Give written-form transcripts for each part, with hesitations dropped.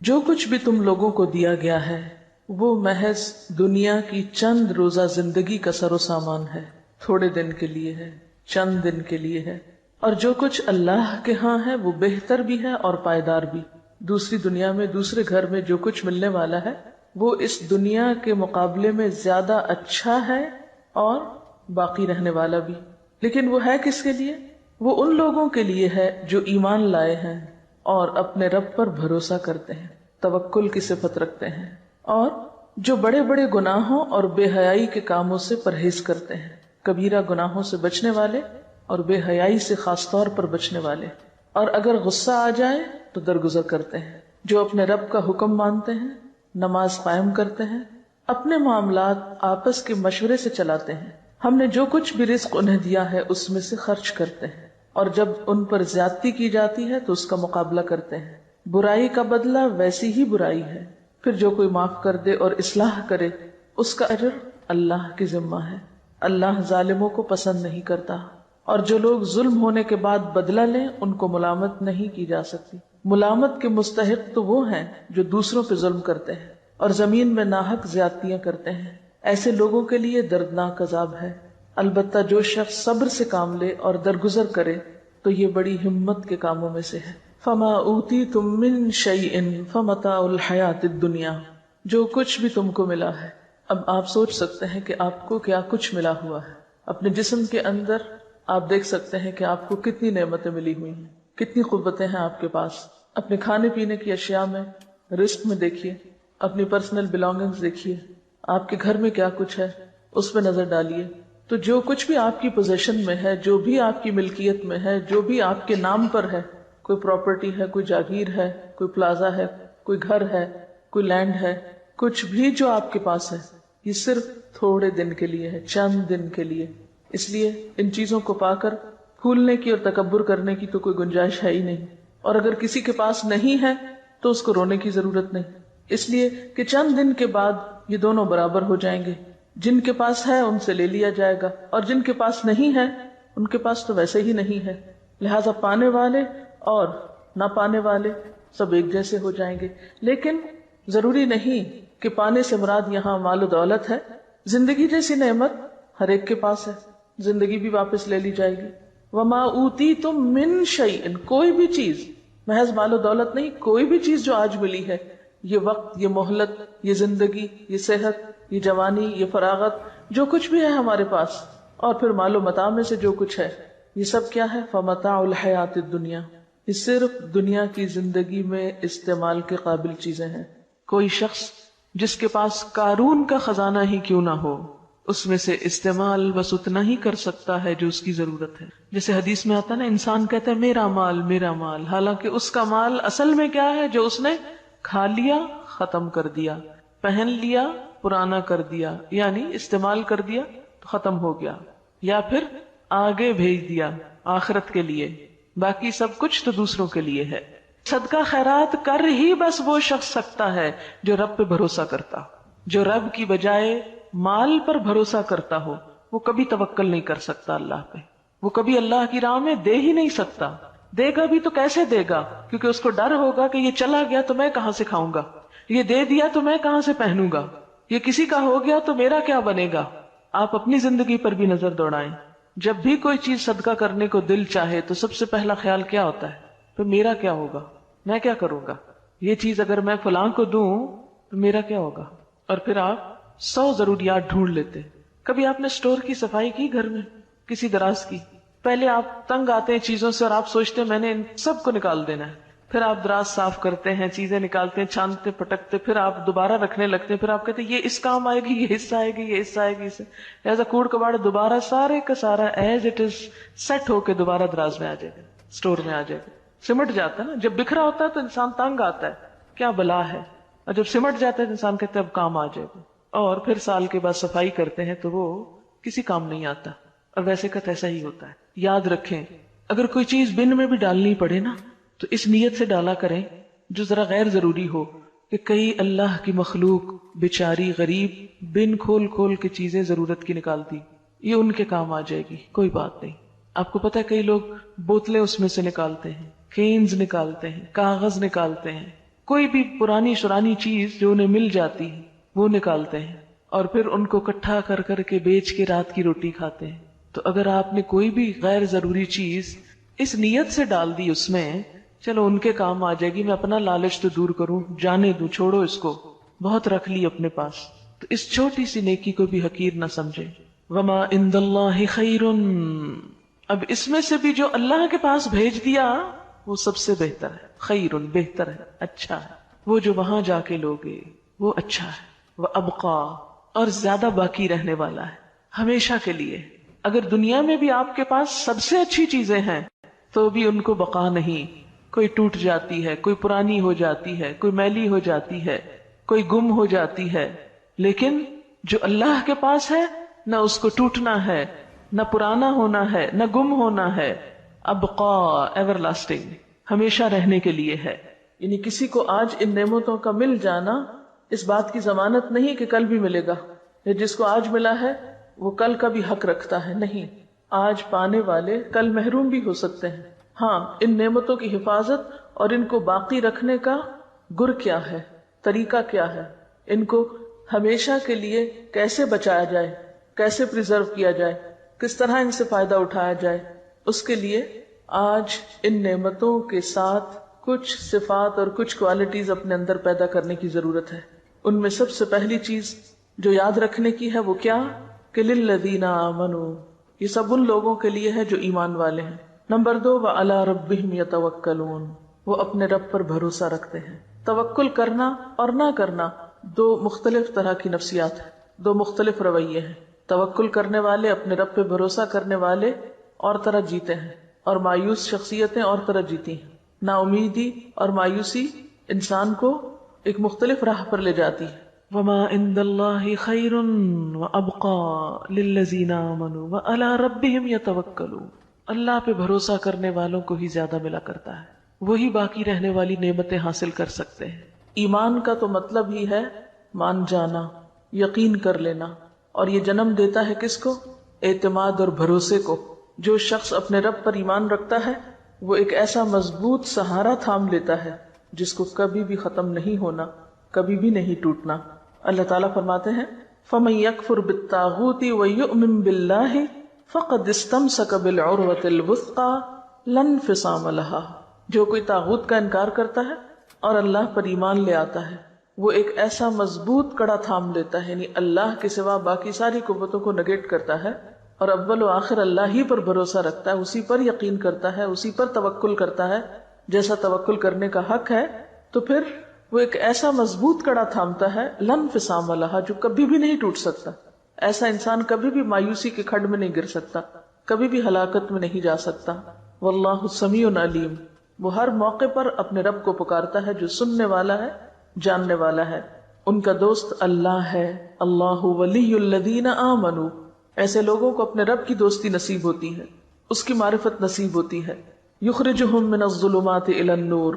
جو کچھ بھی تم لوگوں کو دیا گیا ہے وہ محض دنیا کی چند روزہ زندگی کا سر و سامان ہے، تھوڑے دن کے لیے ہے، چند دن کے لیے ہے، اور جو کچھ اللہ کے ہاں ہے وہ بہتر بھی ہے اور پائیدار بھی۔ دوسری دنیا میں، دوسرے گھر میں جو کچھ ملنے والا ہے وہ اس دنیا کے مقابلے میں زیادہ اچھا ہے اور باقی رہنے والا بھی، لیکن وہ ہے کس کے لیے؟ وہ ان لوگوں کے لیے ہے جو ایمان لائے ہیں اور اپنے رب پر بھروسہ کرتے ہیں، توکل کی صفت رکھتے ہیں، اور جو بڑے بڑے گناہوں اور بے حیائی کے کاموں سے پرہیز کرتے ہیں، کبیرہ گناہوں سے بچنے والے اور بے حیائی سے خاص طور پر بچنے والے، اور اگر غصہ آ جائے تو درگزر کرتے ہیں، جو اپنے رب کا حکم مانتے ہیں، نماز قائم کرتے ہیں، اپنے معاملات آپس کے مشورے سے چلاتے ہیں، ہم نے جو کچھ بھی رزق انہیں دیا ہے اس میں سے خرچ کرتے ہیں، اور جب ان پر زیادتی کی جاتی ہے تو اس کا مقابلہ کرتے ہیں، برائی کا بدلہ ویسی ہی برائی ہے، پھر جو کوئی معاف کر دے اور اصلاح کرے اس کا اجر اللہ کی ذمہ ہے، اللہ ظالموں کو پسند نہیں کرتا، اور جو لوگ ظلم ہونے کے بعد بدلہ لیں ان کو ملامت نہیں کی جا سکتی۔ ملامت کے مستحق تو وہ ہیں جو دوسروں پہ ظلم کرتے ہیں اور زمین میں ناحق زیادتیاں کرتے ہیں، ایسے لوگوں کے لیے دردناک عذاب ہے۔ البتہ جو شخص صبر سے کام لے اور درگزر کرے تو یہ بڑی ہمت کے کاموں میں سے ہے۔ فما اوتیتم من شیء فمتاع الحیات الدنیا، جو کچھ بھی تم کو ملا ہے۔ اب آپ سوچ سکتے ہیں کہ آپ کو کیا کچھ ملا ہوا ہے۔ اپنے جسم کے اندر آپ دیکھ سکتے ہیں کہ آپ کو کتنی نعمتیں ملی ہوئی ہیں، کتنی قوتیں ہیں آپ کے پاس۔ اپنے کھانے پینے کی اشیاء میں، رزق میں دیکھیے، اپنی پرسنل بلانگنگز دیکھیے، آپ کے گھر میں کیا کچھ ہے اس پہ نظر ڈالیے۔ تو جو کچھ بھی آپ کی پوزیشن میں ہے، جو بھی آپ کی ملکیت میں ہے، جو بھی آپ کے نام پر ہے، کوئی پراپرٹی ہے، کوئی جاگیر ہے، کوئی پلازا ہے، کوئی گھر ہے، کوئی لینڈ ہے، کچھ بھی جو آپ کے پاس ہے یہ صرف تھوڑے دن کے لیے ہے، چند دن کے لیے۔ اس لیے ان چیزوں کو پا کر پھولنے کی اور تکبر کرنے کی تو کوئی گنجائش ہے ہی نہیں، اور اگر کسی کے پاس نہیں ہے تو اس کو رونے کی ضرورت نہیں، اس لیے کہ چند دن کے بعد یہ دونوں برابر ہو جائیں گے۔ جن کے پاس ہے ان سے لے لیا جائے گا، اور جن کے پاس نہیں ہے ان کے پاس تو ویسے ہی نہیں ہے، لہذا پانے والے اور نہ پانے والے سب ایک جیسے ہو جائیں گے۔ لیکن ضروری نہیں کہ پانے سے مراد یہاں مال و دولت ہے، زندگی جیسی نعمت ہر ایک کے پاس ہے، زندگی بھی واپس لے لی جائے گی۔ وما اوتیتم من شیء، کوئی بھی چیز، محض مال و دولت نہیں، کوئی بھی چیز جو آج ملی ہے، یہ وقت، یہ مہلت، یہ زندگی، یہ صحت، یہ جوانی، یہ فراغت، جو کچھ بھی ہے ہمارے پاس، اور پھر مال و متاع میں سے جو کچھ ہے، یہ سب کیا ہے؟ فمتاع الحیات الدنیا، یہ صرف دنیا کی زندگی میں استعمال کے قابل چیزیں ہیں۔ کوئی شخص جس کے پاس قارون کا خزانہ ہی کیوں نہ ہو، اس میں سے استعمال بس اتنا ہی کر سکتا ہے جو اس کی ضرورت ہے۔ جیسے حدیث میں آتا نا، انسان کہتا ہے میرا مال میرا مال، حالانکہ اس کا مال اصل میں کیا ہے؟ جو اس نے کھا لیا، ختم کر دیا، پہن لیا، پرانا کر دیا، یعنی استعمال کر دیا تو ختم ہو گیا، یا پھر آگے بھیج دیا آخرت کے لیے، باقی سب کچھ تو دوسروں کے لیے ہے۔ صدقہ خیرات کر ہی بس وہ شخص سکتا ہے جو رب پہ بھروسہ کرتا، جو رب کی بجائے مال پر بھروسہ کرتا ہو، وہ کبھی توکل نہیں کر سکتا اللہ پہ، وہ کبھی اللہ کی راہ میں دے ہی نہیں سکتا۔ دے گا بھی تو کیسے دے گا؟ کیونکہ اس کو ڈر ہوگا کہ یہ چلا گیا تو میں کہاں سے کھاؤں گا، یہ دے دیا تو میں کہاں سے پہنوں گا، یہ کسی کا ہو گیا تو میرا کیا بنے گا۔ آپ اپنی زندگی پر بھی نظر دوڑائیں، جب بھی کوئی چیز صدقہ کرنے کو دل چاہے تو سب سے پہلا خیال کیا ہوتا ہے؟ تو میرا کیا ہوگا، میں کیا کروں گا، یہ چیز اگر میں فلاں کو دوں تو میرا کیا ہوگا۔ اور پھر آپ 100 ضروریات ڈھونڈ لیتے۔ کبھی آپ نے سٹور کی صفائی کی گھر میں، کسی دراز کی؟ پہلے آپ تنگ آتے ہیں چیزوں سے اور آپ سوچتے ہیں میں نے ان سب کو نکال دینا ہے، پھر آپ دراز صاف کرتے ہیں، چیزیں نکالتے ہیں، چھانتے پٹکتے، پھر آپ دوبارہ رکھنے لگتے ہیں، پھر آپ کہتے ہیں یہ اس کام آئے گی، یہ حصہ آئے گی، یہ حصہ آئے گی، اسے لہٰذا کوڑ کباڑ دوبارہ سارے کا سارا ایز اٹ از سیٹ ہو کے دوبارہ دراز میں آ جائے گا، سٹور میں آ جائے گا۔ سمٹ جاتا ہے نا، جب بکھرا ہوتا ہے تو انسان تنگ آتا ہے، کیا بلا ہے، اور جب سمٹ جاتا ہے تو انسان کہتا ہے اب کام آ جائے گا، اور پھر سال کے بعد صفائی کرتے ہیں تو وہ کسی کام نہیں آتا، اور ویسے کا ایسا ہی ہوتا ہے۔ یاد رکھیں، اگر کوئی چیز بن میں بھی ڈالنی پڑے نا تو اس نیت سے ڈالا کریں جو ذرا غیر ضروری ہو، کہ کئی اللہ کی مخلوق بیچاری غریب بن کھول کھول کے چیزیں ضرورت کی نکالتی، یہ ان کے کام آ جائے گی، کوئی بات نہیں۔ آپ کو پتہ ہے کئی لوگ بوتلیں اس میں سے نکالتے ہیں، کینز نکالتے ہیں، کاغذ نکالتے ہیں، کوئی بھی پرانی شرانی چیز جو انہیں مل جاتی ہے وہ نکالتے ہیں اور پھر ان کو اکٹھا کر کر کے بیچ کے رات کی روٹی کھاتے ہیں. تو اگر آپ نے کوئی بھی غیر ضروری چیز اس نیت سے ڈال دی اس میں چلو ان کے کام آ جائے گی، میں اپنا لالچ تو دور کروں، جانے دوں، چھوڑو اس کو، بہت رکھ لی اپنے پاس، تو اس چھوٹی سی نیکی کو بھی حقیر نہ سمجھے. وما عند اللہ خیر، اب اس میں سے بھی جو اللہ کے پاس بھیج دیا وہ سب سے بہتر ہے، خیر بہتر ہے، اچھا ہے. وہ جو وہاں جا کے لوگے وہ اچھا ہے. وابقا، اور زیادہ باقی رہنے والا ہے، ہمیشہ کے لیے. اگر دنیا میں بھی آپ کے پاس سب سے اچھی چیزیں ہیں تو بھی ان کو بقا نہیں، کوئی ٹوٹ جاتی ہے، کوئی پرانی ہو جاتی ہے، کوئی میلی ہو جاتی ہے، کوئی گم ہو جاتی ہے. لیکن جو اللہ کے پاس ہے نہ اس کو ٹوٹنا ہے، نہ پرانا ہونا ہے، نہ گم ہونا ہے. ابقا، ایور لاسٹنگ، ہمیشہ رہنے کے لیے ہے. یعنی کسی کو آج ان نعمتوں کا مل جانا اس بات کی ضمانت نہیں کہ کل بھی ملے گا، یا جس کو آج ملا ہے وہ کل کا بھی حق رکھتا ہے. نہیں، آج پانے والے کل محروم بھی ہو سکتے ہیں. ہاں، ان نعمتوں کی حفاظت اور ان کو باقی رکھنے کا گر کیا ہے، طریقہ کیا ہے، ان کو ہمیشہ کے لیے کیسے بچایا جائے، کیسے پریزرو کیا جائے، کس طرح ان سے فائدہ اٹھایا جائے، اس کے لیے آج ان نعمتوں کے ساتھ کچھ صفات اور کچھ کوالٹیز اپنے اندر پیدا کرنے کی ضرورت ہے. ان میں سب سے پہلی چیز جو یاد رکھنے کی ہے وہ کیا کہ للذین آمنوا، یہ سب ان لوگوں کے لیے ہے جو ایمان والے ہیں. نمبر 2، وعلی ربہم یتوکلون، وہ اپنے رب پر بھروسہ رکھتے ہیں. توکل کرنا اور نہ کرنا دو مختلف طرح کی نفسیات ہیں، دو مختلف رویے ہیں. توکل کرنے والے، اپنے رب پہ بھروسہ کرنے والے اور طرح جیتے ہیں، اور مایوس شخصیتیں اور طرح جیتی ہیں. نا امیدی اور مایوسی انسان کو ایک مختلف راہ پر لے جاتی ہے. وما عند اللہ خیر وابقا للذین آمنوا وعلی ربہم یتوکلون، اللہ پہ بھروسہ کرنے والوں کو ہی زیادہ ملا کرتا ہے، وہی باقی رہنے والی نعمتیں حاصل کر سکتے ہیں. ایمان کا تو مطلب ہی ہے مان جانا، یقین کر لینا، اور یہ جنم دیتا ہے کس کو؟ اعتماد اور بھروسے کو. جو شخص اپنے رب پر ایمان رکھتا ہے وہ ایک ایسا مضبوط سہارا تھام لیتا ہے جس کو کبھی بھی ختم نہیں ہونا، کبھی بھی نہیں ٹوٹنا. اللہ تعالیٰ فرماتے ہیں فَمَن يَكْفُرْ بِالطَّاغُوتِ وَيُؤْمِن بِاللَّهِ فَقَدِ اسْتَمْسَكَ بِالْعُرْوَةِ الْوُثْقَى لَا انفصام لَهَا، جو کوئی طاغوت کا انکار کرتا ہے اور اللہ پر ایمان لے آتا ہے وہ ایک ایسا مضبوط کڑا تھام لیتا ہے، یعنی اللہ کے سوا باقی ساری قوتوں کو نگیٹ کرتا ہے اور اول و آخر اللہ ہی پر بھروسہ رکھتا ہے، اسی پر یقین کرتا ہے، اسی پر توکل کرتا ہے جیسا توکل کرنے کا حق ہے. تو پھر وہ ایک ایسا مضبوط کڑا تھامتا ہے لا انفصام لہا، جو کبھی بھی نہیں ٹوٹ سکتا. ایسا انسان کبھی بھی مایوسی کے کھڈ میں نہیں گر سکتا، کبھی بھی ہلاکت میں نہیں جا سکتا. واللہ سمیع علیم، وہ ہر موقع پر اپنے رب کو پکارتا ہے جو سننے والا ہے، جاننے والا ہے. ان کا دوست اللہ ہے. اللہ ولی الذین آمنوا، ایسے لوگوں کو اپنے رب کی دوستی نصیب ہوتی ہے، اس کی معرفت نصیب ہوتی ہے. یخرجہم من الظلمات الی النور،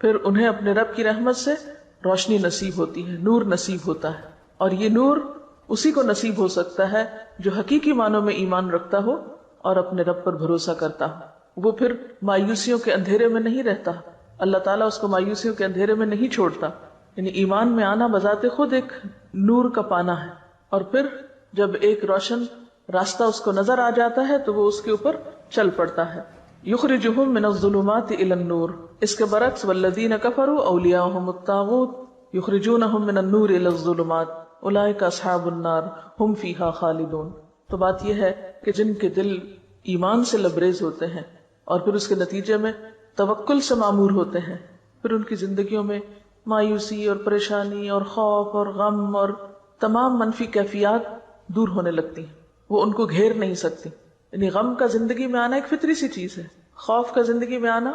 پھر انہیں اپنے رب کی رحمت سے روشنی نصیب ہوتی ہے، نور نصیب ہوتا ہے. اور یہ نور اسی کو نصیب ہو سکتا ہے جو حقیقی معنوں میں ایمان رکھتا ہو اور اپنے رب پر بھروسہ کرتا ہو. وہ پھر مایوسیوں کے اندھیرے میں نہیں رہتا، اللہ تعالیٰ اس کو مایوسیوں کے اندھیرے میں نہیں چھوڑتا. یعنی ایمان میں آنا بذات خود ایک نور کا پانا ہے، اور پھر جب ایک روشن راستہ اس کو نظر آ جاتا ہے تو وہ اس کے اوپر چل پڑتا ہے. یخرجہم من الظلمات الی النور. اس کے برعکس والذین کفروا اولیاءہم الطاغوت یخرجونہم من النور الی الظلمات اولئک اصحاب النار ہم فیہا خالدون. تو بات یہ ہے کہ جن کے دل ایمان سے لبریز ہوتے ہیں اور پھر اس کے نتیجے میں توکل سے معمور ہوتے ہیں، پھر ان کی زندگیوں میں مایوسی اور پریشانی اور خوف اور غم اور تمام منفی کیفیات دور ہونے لگتی ہیں، وہ ان کو گھیر نہیں سکتی. یعنی غم کا زندگی میں آنا ایک فطری سی چیز ہے، خوف کا زندگی میں آنا،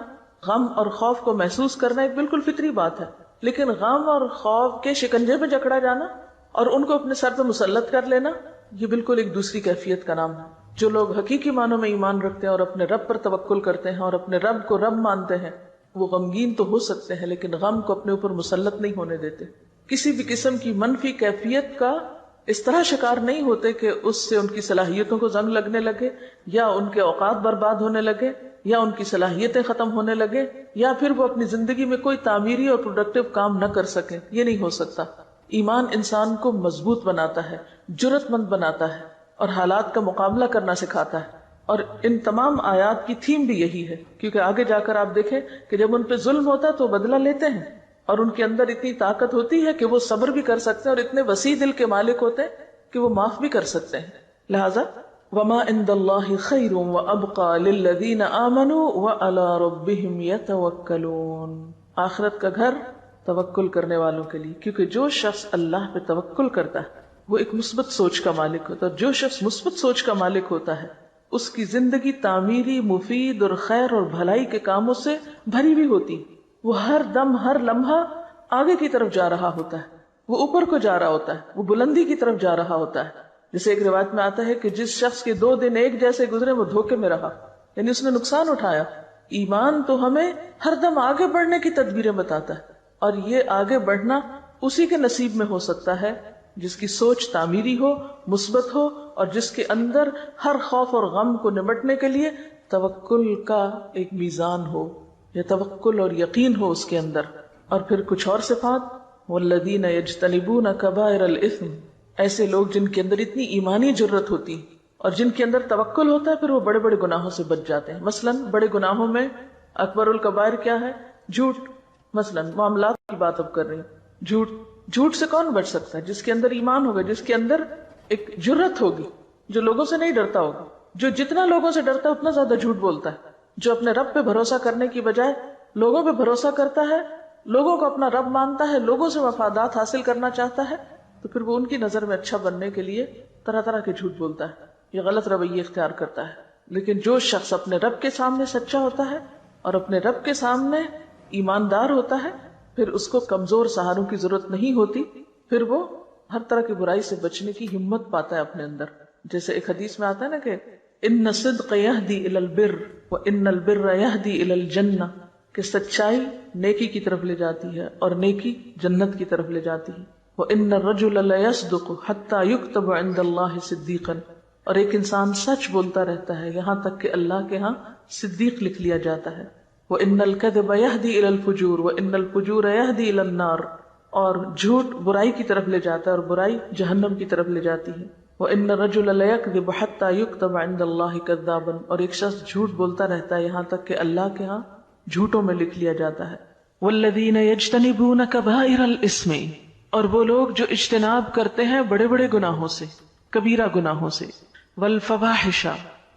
غم اور خوف کو محسوس کرنا ایک بالکل فطری بات ہے. لیکن غم اور خوف کے شکنجے میں جکڑا جانا اور ان کو اپنے سر پہ مسلط کر لینا، یہ بالکل ایک دوسری کیفیت کا نام ہے. جو لوگ حقیقی معنوں میں ایمان رکھتے ہیں اور اپنے رب پر توکل کرتے ہیں اور اپنے رب کو رب مانتے ہیں، وہ غمگین تو ہو سکتے ہیں لیکن غم کو اپنے اوپر مسلط نہیں ہونے دیتے. کسی بھی قسم کی منفی کیفیت کا اس طرح شکار نہیں ہوتے کہ اس سے ان کی صلاحیتوں کو زنگ لگنے لگے یا ان کے اوقات برباد ہونے لگے یا ان کی صلاحیتیں ختم ہونے لگے، یا پھر وہ اپنی زندگی میں کوئی تعمیری اور پروڈکٹیو کام نہ کر سکیں. یہ نہیں ہو سکتا. ایمان انسان کو مضبوط بناتا ہے، جرأت مند بناتا ہے اور حالات کا مقابلہ کرنا سکھاتا ہے. اور ان تمام آیات کی تھیم بھی یہی ہے، کیونکہ آگے جا کر آپ دیکھیں کہ جب ان پہ ظلم ہوتا ہے تو بدلہ لیتے ہیں، اور ان کے اندر اتنی طاقت ہوتی ہے کہ وہ صبر بھی کر سکتے ہیں، اور اتنے وسیع دل کے مالک ہوتے ہیں کہ وہ معاف بھی کر سکتے ہیں. لہذا وَمَا عِندَ اللَّهِ خَيْرٌ وَأَبْقَى لِلَّذِينَ آمَنُوا وَعَلَىٰ رَبِّهِمْ يَتَوَكَّلُونَ. آخرت کا گھر توکل کرنے والوں کے لیے، کیونکہ جو شخص اللہ پہ توکل کرتا ہے وہ ایک مثبت سوچ کا مالک ہوتا ہے. جو شخص مثبت سوچ کا مالک ہوتا ہے اس کی زندگی تعمیری، مفید اور خیر اور بھلائی کے کاموں سے بھری ہوئی ہوتی. وہ ہر دم، ہر لمحہ آگے کی طرف جا رہا ہوتا ہے، وہ اوپر کو جا رہا ہوتا ہے، وہ بلندی کی طرف جا رہا ہوتا ہے. جیسے ایک روایت میں آتا ہے کہ جس شخص کے 2 دن ایک جیسے گزرے وہ دھوکے میں رہا، یعنی اس نے نقصان اٹھایا. ایمان تو ہمیں ہر دم آگے بڑھنے کی تدبیریں بتاتا ہے، اور یہ آگے بڑھنا اسی کے نصیب میں ہو سکتا ہے جس کی سوچ تعمیری ہو، مثبت ہو، اور جس کے اندر ہر خوف اور غم کو نمٹنے کے لیے توکل کا ایک میزان ہو، یا توکل اور یقین ہو اس کے اندر. اور پھر کچھ اور صفات، والذین یجتنبون کبائر الاثم، ایسے لوگ جن کے اندر اتنی ایمانی جرت ہوتی اور جن کے اندر توکل ہوتا ہے، پھر وہ بڑے بڑے گناہوں سے بچ جاتے ہیں. مثلا بڑے گناہوں میں اکبر الکبائر کیا ہے؟ جھوٹ. مثلا معاملات کی بات اب کر رہی ہوں. جھوٹ سے کون بچ سکتا ہے؟ جس کے اندر ایمان ہوگا، جس کے اندر ایک جرت ہوگی، جو لوگوں سے نہیں ڈرتا ہوگا. جو جتنا لوگوں سے ڈرتا ہے اتنا زیادہ جھوٹ بولتا ہے. جو اپنے رب پہ بھروسہ کرنے کی بجائے لوگوں پہ بھروسہ کرتا ہے، لوگوں کو اپنا رب مانتا ہے، لوگوں سے مفادات حاصل کرنا چاہتا ہے، تو پھر وہ ان کی نظر میں اچھا بننے کے لیے طرح طرح کے جھوٹ بولتا ہے، یہ غلط رویے اختیار کرتا ہے. لیکن جو شخص اپنے رب کے سامنے سچا ہوتا ہے اور اپنے رب کے سامنے ایماندار ہوتا ہے، پھر اس کو کمزور سہاروں کی ضرورت نہیں ہوتی. پھر وہ ہر طرح کی برائی سے بچنے کی ہمت پاتا ہے اپنے اندر. جیسے ایک حدیث میں آتا ہے نا کہ ان الصدق یہدی الی البر وان البر یہدی الی الجنہ، کہ سچائی نیکی کی طرف لے جاتی ہے اور نیکی جنت کی طرف لے جاتی ہے. وان الرجل لیصدق حتی یکتب عند اللہ صدیقا، اور ایک انسان سچ بولتا رہتا ہے یہاں تک کہ اللہ کے ہاں صدیق لکھ لیا جاتا ہے. وان الکذب یہدی الی الفجور وان الفجور یہدی الی النار، اور جھوٹ برائی کی طرف لے جاتا ہے اور برائی جہنم کی طرف لے جاتی ہے. وَإِنَّ الرَّجُلَ لَيَكْذِبُ حَتَّى يُكْتَبَ عِندَ اللَّهِ كَذَّابًا، اور ایک شخص جھوٹ بولتا رہتا ہے یہاں تک کہ اللہ کے ہاں جھوٹوں میں لکھ لیا جاتا ہے. وَالَّذِينَ يَجْتَنِبُونَ كَبَائِرَ الْإِثْمِ، اور وہ لوگ جو اجتناب کرتے ہیں بڑے بڑے گناہوں سے، کبیرہ گناہوں سے. وَالْفَوَاحِشَ،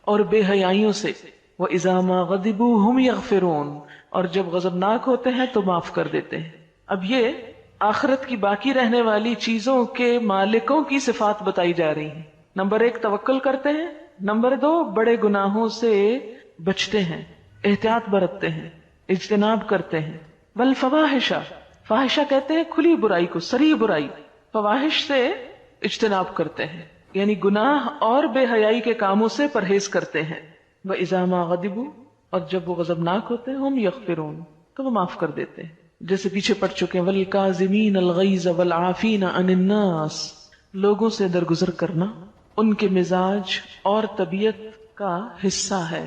اور بے حیائیوں سے. وَإِذَا مَا غَضِبُوا هُمْ يَغْفِرُونَ، اور جب غضبناک ہوتے ہیں تو معاف کر دیتے ہیں. اب یہ آخرت کی باقی رہنے والی چیزوں کے مالکوں کی صفات بتائی جا رہی ہیں. نمبر 1 توکل کرتے ہیں، نمبر 2 بڑے گناہوں سے بچتے ہیں، احتیاط برتتے ہیں، اجتناب کرتے ہیں. والفواحش، فاحشہ کہتے ہیں کھلی برائی کو، صریح برائی. فواحش سے اجتناب کرتے ہیں یعنی گناہ اور بے حیائی کے کاموں سے پرہیز کرتے ہیں. وَإِذَا مَا غَضِبُوا، اور جب وہ غضبناک ہوتے ہیں، ہم یغفرون، تو وہ معاف کر دیتے ہیں. جیسے پیچھے پڑھ چکے ہیں وَالْكَاظِمِينَ الْغَيْظَ وَالْعَافِينَ عَنِ النَّاسِ، لوگوں سے درگزر کرنا ان کے مزاج اور طبیعت کا حصہ ہے.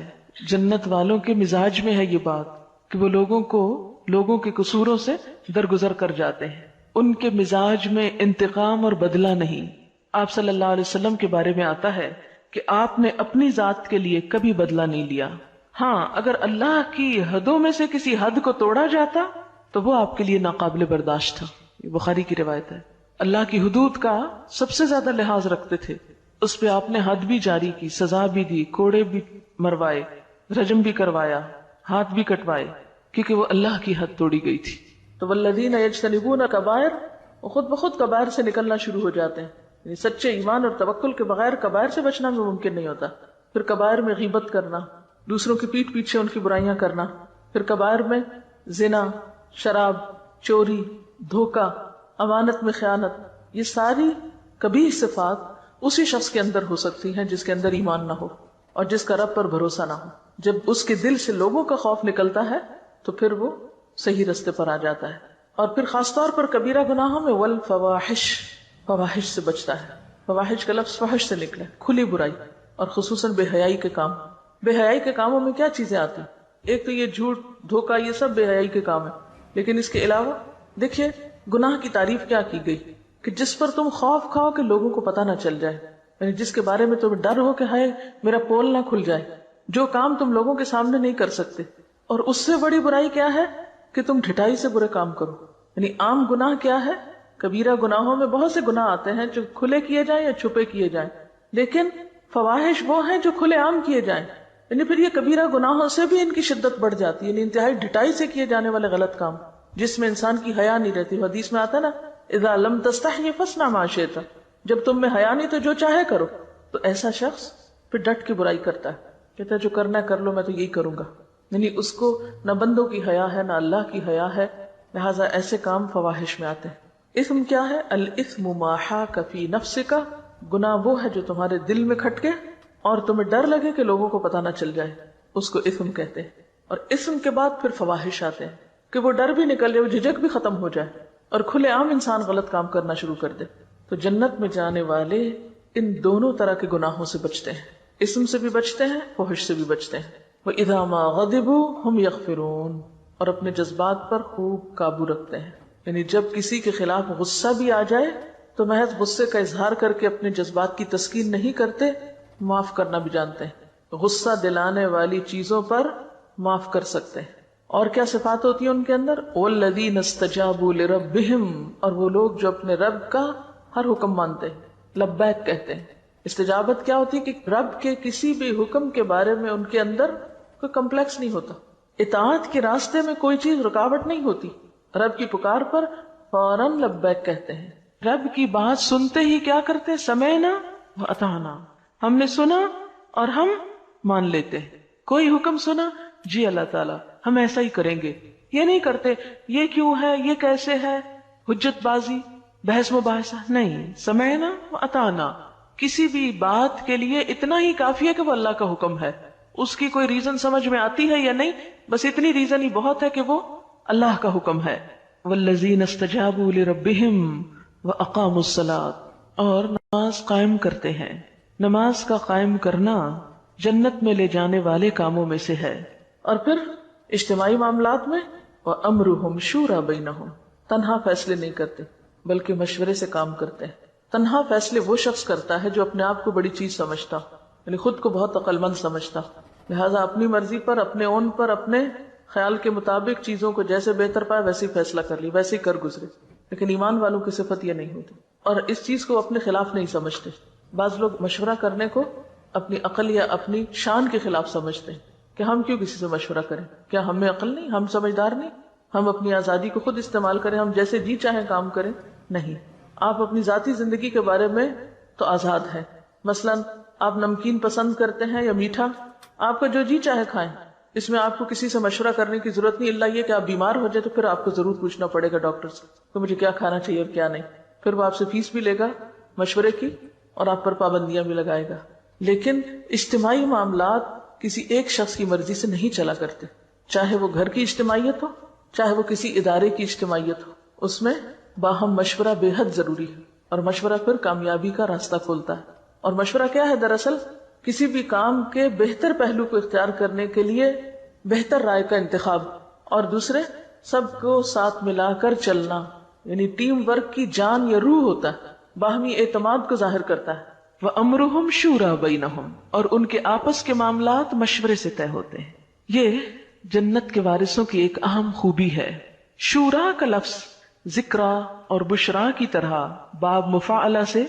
جنت والوں کے مزاج میں ہے یہ بات کہ وہ لوگوں کے قصوروں سے درگزر کر جاتے ہیں. ان کے مزاج میں انتقام اور بدلہ نہیں. آپ صلی اللہ علیہ وسلم کے بارے میں آتا ہے کہ آپ نے اپنی ذات کے لیے کبھی بدلہ نہیں لیا. ہاں، اگر اللہ کی حدوں میں سے کسی حد کو توڑا جاتا تو وہ آپ کے لیے ناقابل برداشت تھا. یہ بخاری کی روایت ہے. اللہ کی حدود کا سب سے زیادہ لحاظ رکھتے تھے، اس پہ آپ نے حد بھی جاری کی، سزا بھی دی، کوڑے بھی مروائے، رجم بھی کروایا، ہاتھ بھی کٹوائے، کیونکہ وہ اللہ کی حد توڑی گئی تھی. تو والذین یجتنبون کبائر، وہ خود بخود کبائر سے نکلنا شروع ہو جاتے ہیں. یعنی سچے ایمان اور توکل کے بغیر کبائر سے بچنا بھی ممکن نہیں ہوتا. پھر کبائر میں غیبت کرنا، دوسروں کی پیٹھ پیچھے ان کی برائیاں کرنا. پھر کبائر میں زنا، شراب، چوری، دھوکہ، امانت میں خیانت، یہ ساری کبیح صفات اسی شخص کے اندر ہو سکتی ہیں جس کے اندر ایمان نہ ہو اور جس کا رب پر بھروسہ نہ ہو. جب اس کے دل سے لوگوں کا خوف نکلتا ہے تو پھر وہ صحیح رستے پر آ جاتا ہے. اور پھر خاص طور پر کبیرہ گناہوں میں والفواحش، فواحش سے بچتا ہے. فواحش کا لفظ فحش سے نکلا، کھلی برائی، اور خصوصاً بے حیائی کے کام. بے حیائی کے کاموں میں کیا چیزیں آتی؟ ایک تو یہ جھوٹ دھوکہ یہ سب بے حیائی کے کام ہے، لیکن اس کے علاوہ دیکھیے گناہ کی تعریف کیا کی گئی کہ جس پر تم خوف کھاؤ کہ لوگوں کو پتہ نہ چل جائے، یعنی جس کے بارے میں تمہیں ڈر ہو کہ ہائے میرا پول نہ کھل جائے، جو کام تم لوگوں کے سامنے نہیں کر سکتے۔ اور اس سے بڑی برائی کیا ہے کہ تم ڈھٹائی سے برے کام کرو۔ یعنی عام گناہ کیا ہے؟ کبیرہ گناہوں میں بہت سے گناہ آتے ہیں جو کھلے کیے جائیں یا چھپے کیے جائیں، لیکن فواحش وہ ہیں جو کھلے عام کیے جائیں، یعنی پھر یہ کبیرہ گناہوں سے بھی ان کی شدت بڑھ جاتی ہے، یعنی انتہائی ڈھٹائی سے کیے جانے والے غلط کام جس میں انسان کی حیا نہیں رہتی۔ حدیث میں آتا نا اذا لم تستحی فاصنع ما شئت، جب تم میں حیا نہیں تو جو چاہے کرو۔ تو ایسا شخص پھر ڈٹ کے برائی کرتا ہے، کہتا ہے جو کرنا ہے کر لو، میں تو یہی کروں گا، یعنی اس کو نہ بندوں کی حیا ہے نہ اللہ کی حیا ہے، لہٰذا ایسے کام فواحش میں آتے ہیں۔ اثم کیا ہے؟ الاثم ما حاک فی نفسک، گناہ وہ ہے جو تمہارے دل میں کھٹکے اور تمہیں ڈر لگے کہ لوگوں کو پتہ نہ چل جائے، اس کو اثم کہتے ہیں۔ اور اثم کے بعد پھر فواحش آتے ہیں کہ وہ ڈر بھی نکل جائے، وہ جھجک بھی ختم ہو جائے اور کھلے عام انسان غلط کام کرنا شروع کر دے۔ تو جنت میں جانے والے ان دونوں طرح کے گناہوں سے بچتے ہیں، اسم سے بھی بچتے ہیں، فحش سے بھی بچتے ہیں۔ وَإِذَا مَا غَضِبُوا هُمْ يَغْفِرُونَ، اور اپنے جذبات پر خوب قابو رکھتے ہیں، یعنی جب کسی کے خلاف غصہ بھی آ جائے تو محض غصے کا اظہار کر کے اپنے جذبات کی تسکین نہیں کرتے، معاف کرنا بھی جانتے ہیں، غصہ دلانے والی چیزوں پر معاف کر سکتے ہیں۔ اور کیا صفات ہوتی ہیں ان کے اندر؟ وَالَّذِينَ اسْتَجَابُوا لِرَبِّهِمْ، اور وہ لوگ جو اپنے رب کا ہر حکم مانتے ہیں، لبیک کہتے ہیں۔ استجابت کیا ہوتی ہے کہ رب کے کسی بھی حکم کے بارے میں ان کے اندر کوئی کمپلیکس نہیں ہوتا، اطاعت کے راستے میں کوئی چیز رکاوٹ نہیں ہوتی، رب کی پکار پر فوراً لبیک کہتے ہیں۔ رب کی بات سنتے ہی کیا کرتے ہیں؟ سمعنا واطعنا، ہم نے سنا اور ہم مان لیتے ہیں۔ کوئی حکم سنا، جی اللہ تعالیٰ ہم ایسا ہی کریں گے، یہ نہیں کرتے یہ کیوں ہے، یہ کیسے ہے، حجت بازی، بحث مباحثہ نہیں، سمعنا واطعنا۔ کسی بھی بات کے لیے اتنا ہی کافی ہے کہ وہ اللہ کا حکم ہے، اس کی کوئی ریزن سمجھ میں آتی ہے یا نہیں، بس اتنی ریزن ہی بہت ہے کہ وہ اللہ کا حکم ہے۔ والذین استجابوا لربہم واقاموا الصلاۃ، اور نماز قائم کرتے ہیں۔ نماز کا قائم کرنا جنت میں لے جانے والے کاموں میں سے ہے۔ اور پھر اجتماعی معاملات میں وامرہم شورى بینہم، تنہا فیصلے نہیں کرتے بلکہ مشورے سے کام کرتے ہیں۔ تنہا فیصلے وہ شخص کرتا ہے جو اپنے آپ کو بڑی چیز سمجھتا، یعنی خود کو بہت عقل مند سمجھتا، لہٰذا اپنی مرضی پر، اپنے اون پر، اپنے خیال کے مطابق چیزوں کو جیسے بہتر پائے ویسے ہی فیصلہ کر لی، ویسے ہی کر گزرے۔ لیکن ایمان والوں کی صفت یہ نہیں ہوتی، اور اس چیز کو اپنے خلاف نہیں سمجھتے۔ بعض لوگ مشورہ کرنے کو اپنی عقل یا اپنی شان کے خلاف سمجھتے ہیں کہ ہم کیوں کسی سے مشورہ کریں، کیا ہم میں عقل نہیں، ہم سمجھدار نہیں، ہم اپنی آزادی کو خود استعمال کریں، ہم جیسے جی چاہیں کام کریں۔ نہیں، آپ اپنی ذاتی زندگی کے بارے میں تو آزاد ہیں۔ مثلا آپ نمکین پسند کرتے ہیں یا میٹھا، آپ کا جو جی چاہے کھائیں، اس میں آپ کو کسی سے مشورہ کرنے کی ضرورت نہیں، اللہ یہ کہ آپ بیمار ہو جائے تو پھر آپ کو ضرور پوچھنا پڑے گا ڈاکٹر سے کہ مجھے کیا کھانا چاہیے اور کیا نہیں، پھر وہ آپ سے فیس بھی لے گا مشورے کی اور آپ پر پابندیاں بھی لگائے گا۔ لیکن اجتماعی معاملات کسی ایک شخص کی مرضی سے نہیں چلا کرتے، چاہے وہ گھر کی اجتماعیت ہو، چاہے وہ کسی ادارے کی اجتماعیت ہو، اس میں باہم مشورہ بے حد ضروری ہے، اور مشورہ پھر کامیابی کا راستہ کھولتا ہے۔ اور مشورہ کیا ہے؟ دراصل کسی بھی کام کے بہتر پہلو کو اختیار کرنے کے لیے بہتر رائے کا انتخاب، اور دوسرے سب کو ساتھ ملا کر چلنا، یعنی ٹیم ورک کی جان یا روح ہوتا ہے، باہمی اعتماد کو ظاہر کرتا ہے۔ وَأَمْرُهُمْ شُورَى بَيْنَهُمْ، اور ان کے آپس کے معاملات مشورے سے طے ہوتے ہیں۔ یہ جنت کے وارثوں کی ایک اہم خوبی ہے۔ شورا کا لفظ ذکرا اور بشرا کی طرح باب مفاعلہ سے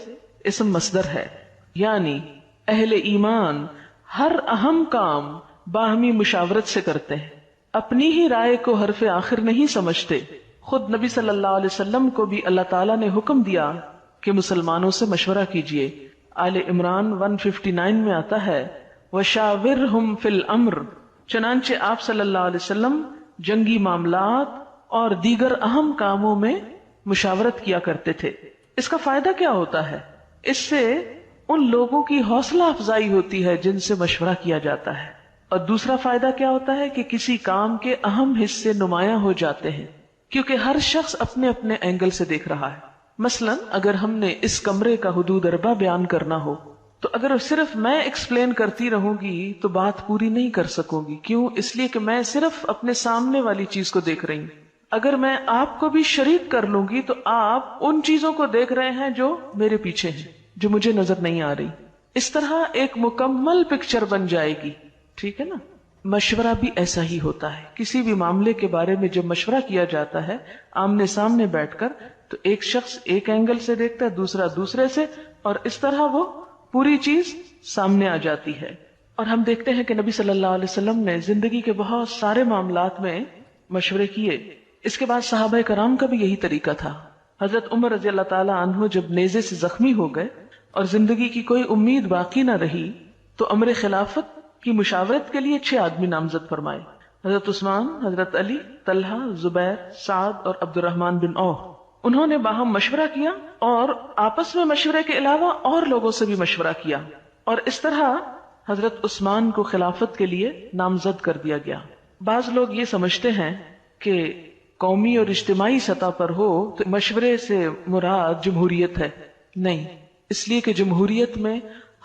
اسم مصدر ہے، یعنی اہل ایمان ہر اہم کام باہمی مشاورت سے کرتے ہیں، اپنی ہی رائے کو حرف آخر نہیں سمجھتے۔ خود نبی صلی اللہ علیہ وسلم کو بھی اللہ تعالیٰ نے حکم دیا کہ مسلمانوں سے مشورہ کیجیے۔ آل عمران 159 میں آتا ہے وَشَاوِرْهُمْ فِي الْأَمْرِ، چنانچہ آپ صلی اللہ علیہ وسلم جنگی معاملات اور دیگر اہم کاموں میں مشاورت کیا کرتے تھے۔ اس کا فائدہ کیا ہوتا ہے؟ اس سے ان لوگوں کی حوصلہ افزائی ہوتی ہے جن سے مشورہ کیا جاتا ہے، اور دوسرا فائدہ کیا ہوتا ہے کہ کسی کام کے اہم حصے نمایاں ہو جاتے ہیں، کیونکہ ہر شخص اپنے اپنے اینگل سے دیکھ رہا ہے۔ مثلا اگر ہم نے اس کمرے کا حدود اربع بیان کرنا ہو تو اگر صرف میں ایکسپلین کرتی رہوں گی تو بات پوری نہیں کر سکوں گی. کیوں؟ اس لیے کہ میں صرف اپنے سامنے والی چیز کو دیکھ رہی ہوں. اگر میں آپ کو بھی شریک کر لوں گی تو آپ ان چیزوں کو دیکھ رہے ہیں جو میرے پیچھے ہیں، جو مجھے نظر نہیں آ رہی. اس طرح ایک مکمل پکچر بن جائے گی. ٹھیک ہے نا؟ مشورہ بھی ایسا ہی ہوتا ہے. کسی بھی معاملے کے بارے میں جب مشورہ کیا جاتا ہے آمنے سامنے بیٹھ کر، تو ایک شخص ایک اینگل سے دیکھتا ہے، دوسرا دوسرے سے، اور اس طرح وہ پوری چیز سامنے آ جاتی ہے. اور ہم دیکھتے ہیں کہ نبی صلی اللہ علیہ وسلم نے زندگی کے بہت سارے معاملات میں مشورے کیے. اس کے بعد صحابہ کرام کا بھی یہی طریقہ تھا. حضرت عمر رضی اللہ تعالی عنہ جب نیزے سے زخمی ہو گئے اور زندگی کی کوئی امید باقی نہ رہی تو امر خلافت کی مشاورت کے لیے 6 آدمی نامزد فرمائے. حضرت عثمان، حضرت علی، طلحہ، زبیر، سعد اور عبد الرحمن بن عوف. انہوں نے باہم مشورہ کیا اور آپس میں مشورے کے علاوہ اور لوگوں سے بھی مشورہ کیا، اور اس طرح حضرت عثمان کو خلافت کے لیے نامزد کر دیا گیا. بعض لوگ یہ سمجھتے ہیں کہ قومی اور اجتماعی سطح پر ہو تو مشورے سے مراد جمہوریت ہے. نہیں، اس لیے کہ جمہوریت میں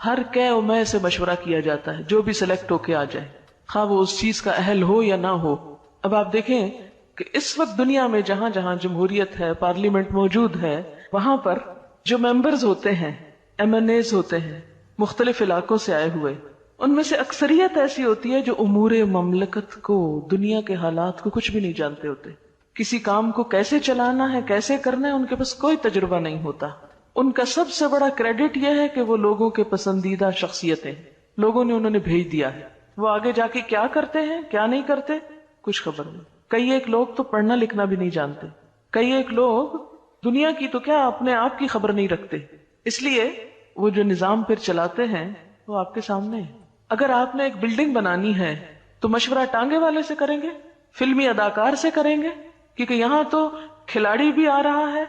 ہر کہ و میں سے مشورہ کیا جاتا ہے، جو بھی سلیکٹ ہو کے آ جائے، خواہ وہ اس چیز کا اہل ہو یا نہ ہو. اب آپ دیکھیں کہ اس وقت دنیا میں جہاں جہاں جمہوریت ہے، پارلیمنٹ موجود ہے، وہاں پر جو ممبرز ہوتے ہیں، MNAs ہوتے ہیں، مختلف علاقوں سے آئے ہوئے، ان میں سے اکثریت ایسی ہوتی ہے جو امور مملکت کو، دنیا کے حالات کو کچھ بھی نہیں جانتے ہوتے. کسی کام کو کیسے چلانا ہے، کیسے کرنا ہے، ان کے پاس کوئی تجربہ نہیں ہوتا. ان کا سب سے بڑا کریڈٹ یہ ہے کہ وہ لوگوں کے پسندیدہ شخصیتیں، لوگوں نے انہوں نے بھیج دیا ہے. وہ آگے جا کے کیا کرتے ہیں، کیا نہیں کرتے، کچھ خبر نہیں. کئی ایک لوگ تو پڑھنا لکھنا بھی نہیں جانتے، کئی ایک لوگ دنیا کی تو کیا اپنے آپ کی خبر نہیں رکھتے. اس لیے وہ جو نظام پھر چلاتے ہیں وہ آپ کے سامنے ہے. اگر آپ نے ایک بلڈنگ بنانی ہے تو مشورہ ٹانگے والے سے کریں گے، فلمی اداکار سے کریں گے، کیونکہ یہاں تو کھلاڑی بھی آ رہا ہے،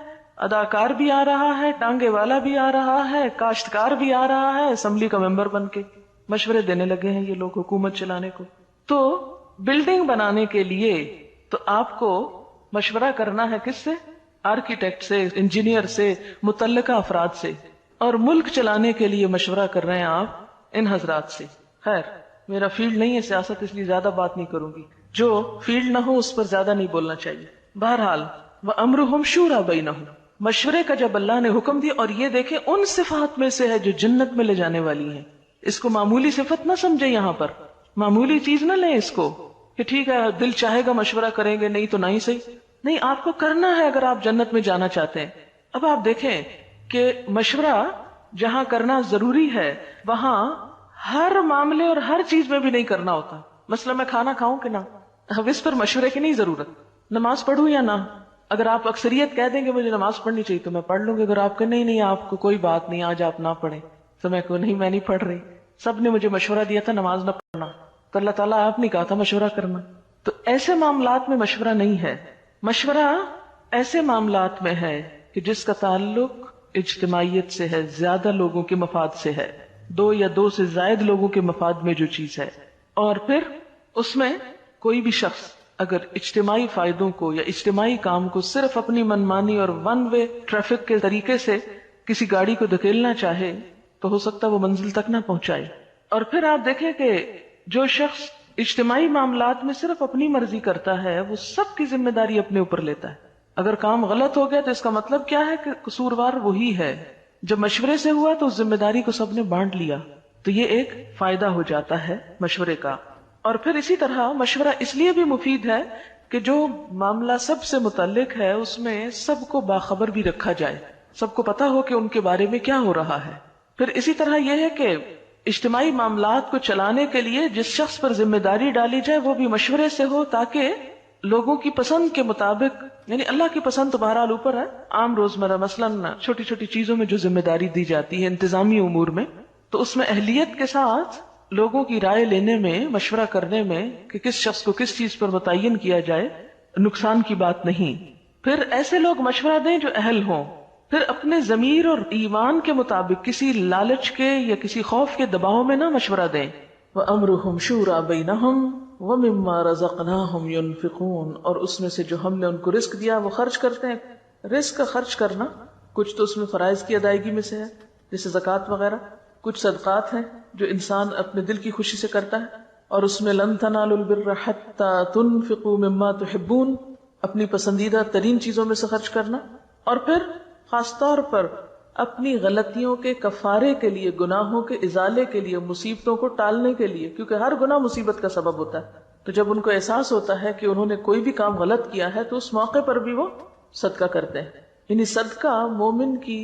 اداکار بھی آ رہا ہے، ٹانگے والا بھی آ رہا ہے، کاشتکار بھی آ رہا ہے، اسمبلی کا ممبر بن کے مشورے دینے لگے ہیں یہ لوگ حکومت چلانے کو. تو بلڈنگ بنانے کے لیے تو آپ کو مشورہ کرنا ہے کس سے؟ آرکیٹیکٹ سے، انجینئر سے، متعلقہ افراد سے. اور ملک چلانے کے لیے مشورہ کر رہے ہیں آپ ان حضرات سے. خیر، میرا فیلڈ نہیں ہے سیاست، اس لیے زیادہ بات نہیں کروں گی. جو فیلڈ نہ ہو اس پر زیادہ نہیں بولنا چاہیے. بہرحال وَأَمْرُهُمْ شُورَى بَيْنَهُمْ، مشورے کا جب اللہ نے حکم دیا، اور یہ دیکھیں ان صفات میں سے ہے جو جنت میں لے جانے والی ہیں. اس کو معمولی صفت نہ سمجھے، یہاں پر معمولی چیز نہ لیں اس کو کہ ٹھیک ہے دل چاہے گا مشورہ کریں گے، نہیں تو نہیں صحیح. نہیں، آپ کو کرنا ہے اگر آپ جنت میں جانا چاہتے ہیں. اب آپ دیکھیں کہ مشورہ جہاں کرنا ضروری ہے وہاں ہر معاملے اور ہر چیز میں بھی نہیں کرنا ہوتا. مثلا میں کھانا کھاؤں کہ نہ، اب اس پر مشورے کی نہیں ضرورت. نماز پڑھوں یا نہ، اگر آپ اکثریت کہہ دیں گے مجھے نماز پڑھنی چاہیے تو میں پڑھ لوں گی. اگر آپ کہ نہیں آپ کو کوئی بات نہیں، آج آپ نہ پڑھیں، تو میں کو نہیں، میں نہیں پڑھ رہی، سب نے مجھے مشورہ دیا تھا نماز نہ پڑھنا، تو اللہ تعالیٰ آپ نے کہا تھا مشورہ کرنا. تو ایسے معاملات میں مشورہ نہیں ہے. مشورہ ایسے معاملات میں ہے کہ جس کا تعلق اجتماعیت سے ہے، زیادہ لوگوں کے مفاد سے ہے، 2 یا 2 سے زائد لوگوں کے مفاد میں جو چیز ہے. اور پھر اس میں کوئی بھی شخص اگر اجتماعی فائدوں کو یا اجتماعی کام کو صرف اپنی منمانی اور ون وے ٹریفک کے طریقے سے کسی گاڑی کو دھکیلنا چاہے تو ہو سکتا ہے وہ منزل تک نہ پہنچائے. اور پھر آپ دیکھیں کہ جو شخص اجتماعی معاملات میں صرف اپنی مرضی کرتا ہے وہ سب کی ذمہ داری اپنے اوپر لیتا ہے. اگر کام غلط ہو گیا تو اس کا مطلب کیا ہے کہ قصوروار وہی ہے. جب مشورے سے ہوا تو اس ذمہ داری کو سب نے بانٹ لیا، تو یہ ایک فائدہ ہو جاتا ہے مشورے کا. اور پھر اسی طرح مشورہ اس لیے بھی مفید ہے کہ جو معاملہ سب سے متعلق ہے اس میں سب کو باخبر بھی رکھا جائے، سب کو پتا ہو کہ ان کے بارے میں کیا ہو رہا ہے. پھر اسی طرح یہ ہے کہ اجتماعی معاملات کو چلانے کے لیے جس شخص پر ذمہ داری ڈالی جائے وہ بھی مشورے سے ہو، تاکہ لوگوں کی پسند کے مطابق، یعنی اللہ کی پسند تو بہرحال اوپر ہے، عام روزمرہ مثلاً چھوٹی چھوٹی چیزوں میں جو ذمہ داری دی جاتی ہے انتظامی امور میں، تو اس میں اہلیت کے ساتھ لوگوں کی رائے لینے میں، مشورہ کرنے میں کہ کس شخص کو کس چیز پر متعین کیا جائے، نقصان کی بات نہیں. پھر ایسے لوگ مشورہ دیں جو اہل ہوں. پھر اپنے ضمیر اور ایمان کے مطابق کسی لالچ کے یا کسی خوف کے دباؤ میں نہ مشورہ دیں. وَأَمْرُهُمْ شُورَى بَيْنَهُمْ وَمِمَّا رَزَقْنَاهُمْ يُنْفِقُونَ، اور اس میں سے جو ہم نے ان کو رزق دیا وہ خرچ کرتے ہیں. رزق کا خرچ کرنا کچھ تو اس میں فرائض کی ادائیگی میں سے ہے جیسے زکوٰۃ وغیرہ، کچھ صدقات ہیں جو انسان اپنے دل کی خوشی سے کرتا ہے، اور اس میں لن تنالوا البر حتی تنفقوا مما تحبون، اپنی پسندیدہ ترین چیزوں میں سے خرچ کرنا، اور پھر خاص طور پر اپنی غلطیوں کے کفارے کے لیے، گناہوں کے ازالے کے لیے، مصیبتوں کو ٹالنے کے لیے، کیونکہ ہر گناہ مصیبت کا سبب ہوتا ہے۔ تو جب ان کو احساس ہوتا ہے کہ انہوں نے کوئی بھی کام غلط کیا ہے تو اس موقع پر بھی وہ صدقہ کرتے ہیں۔ یعنی صدقہ مومن کی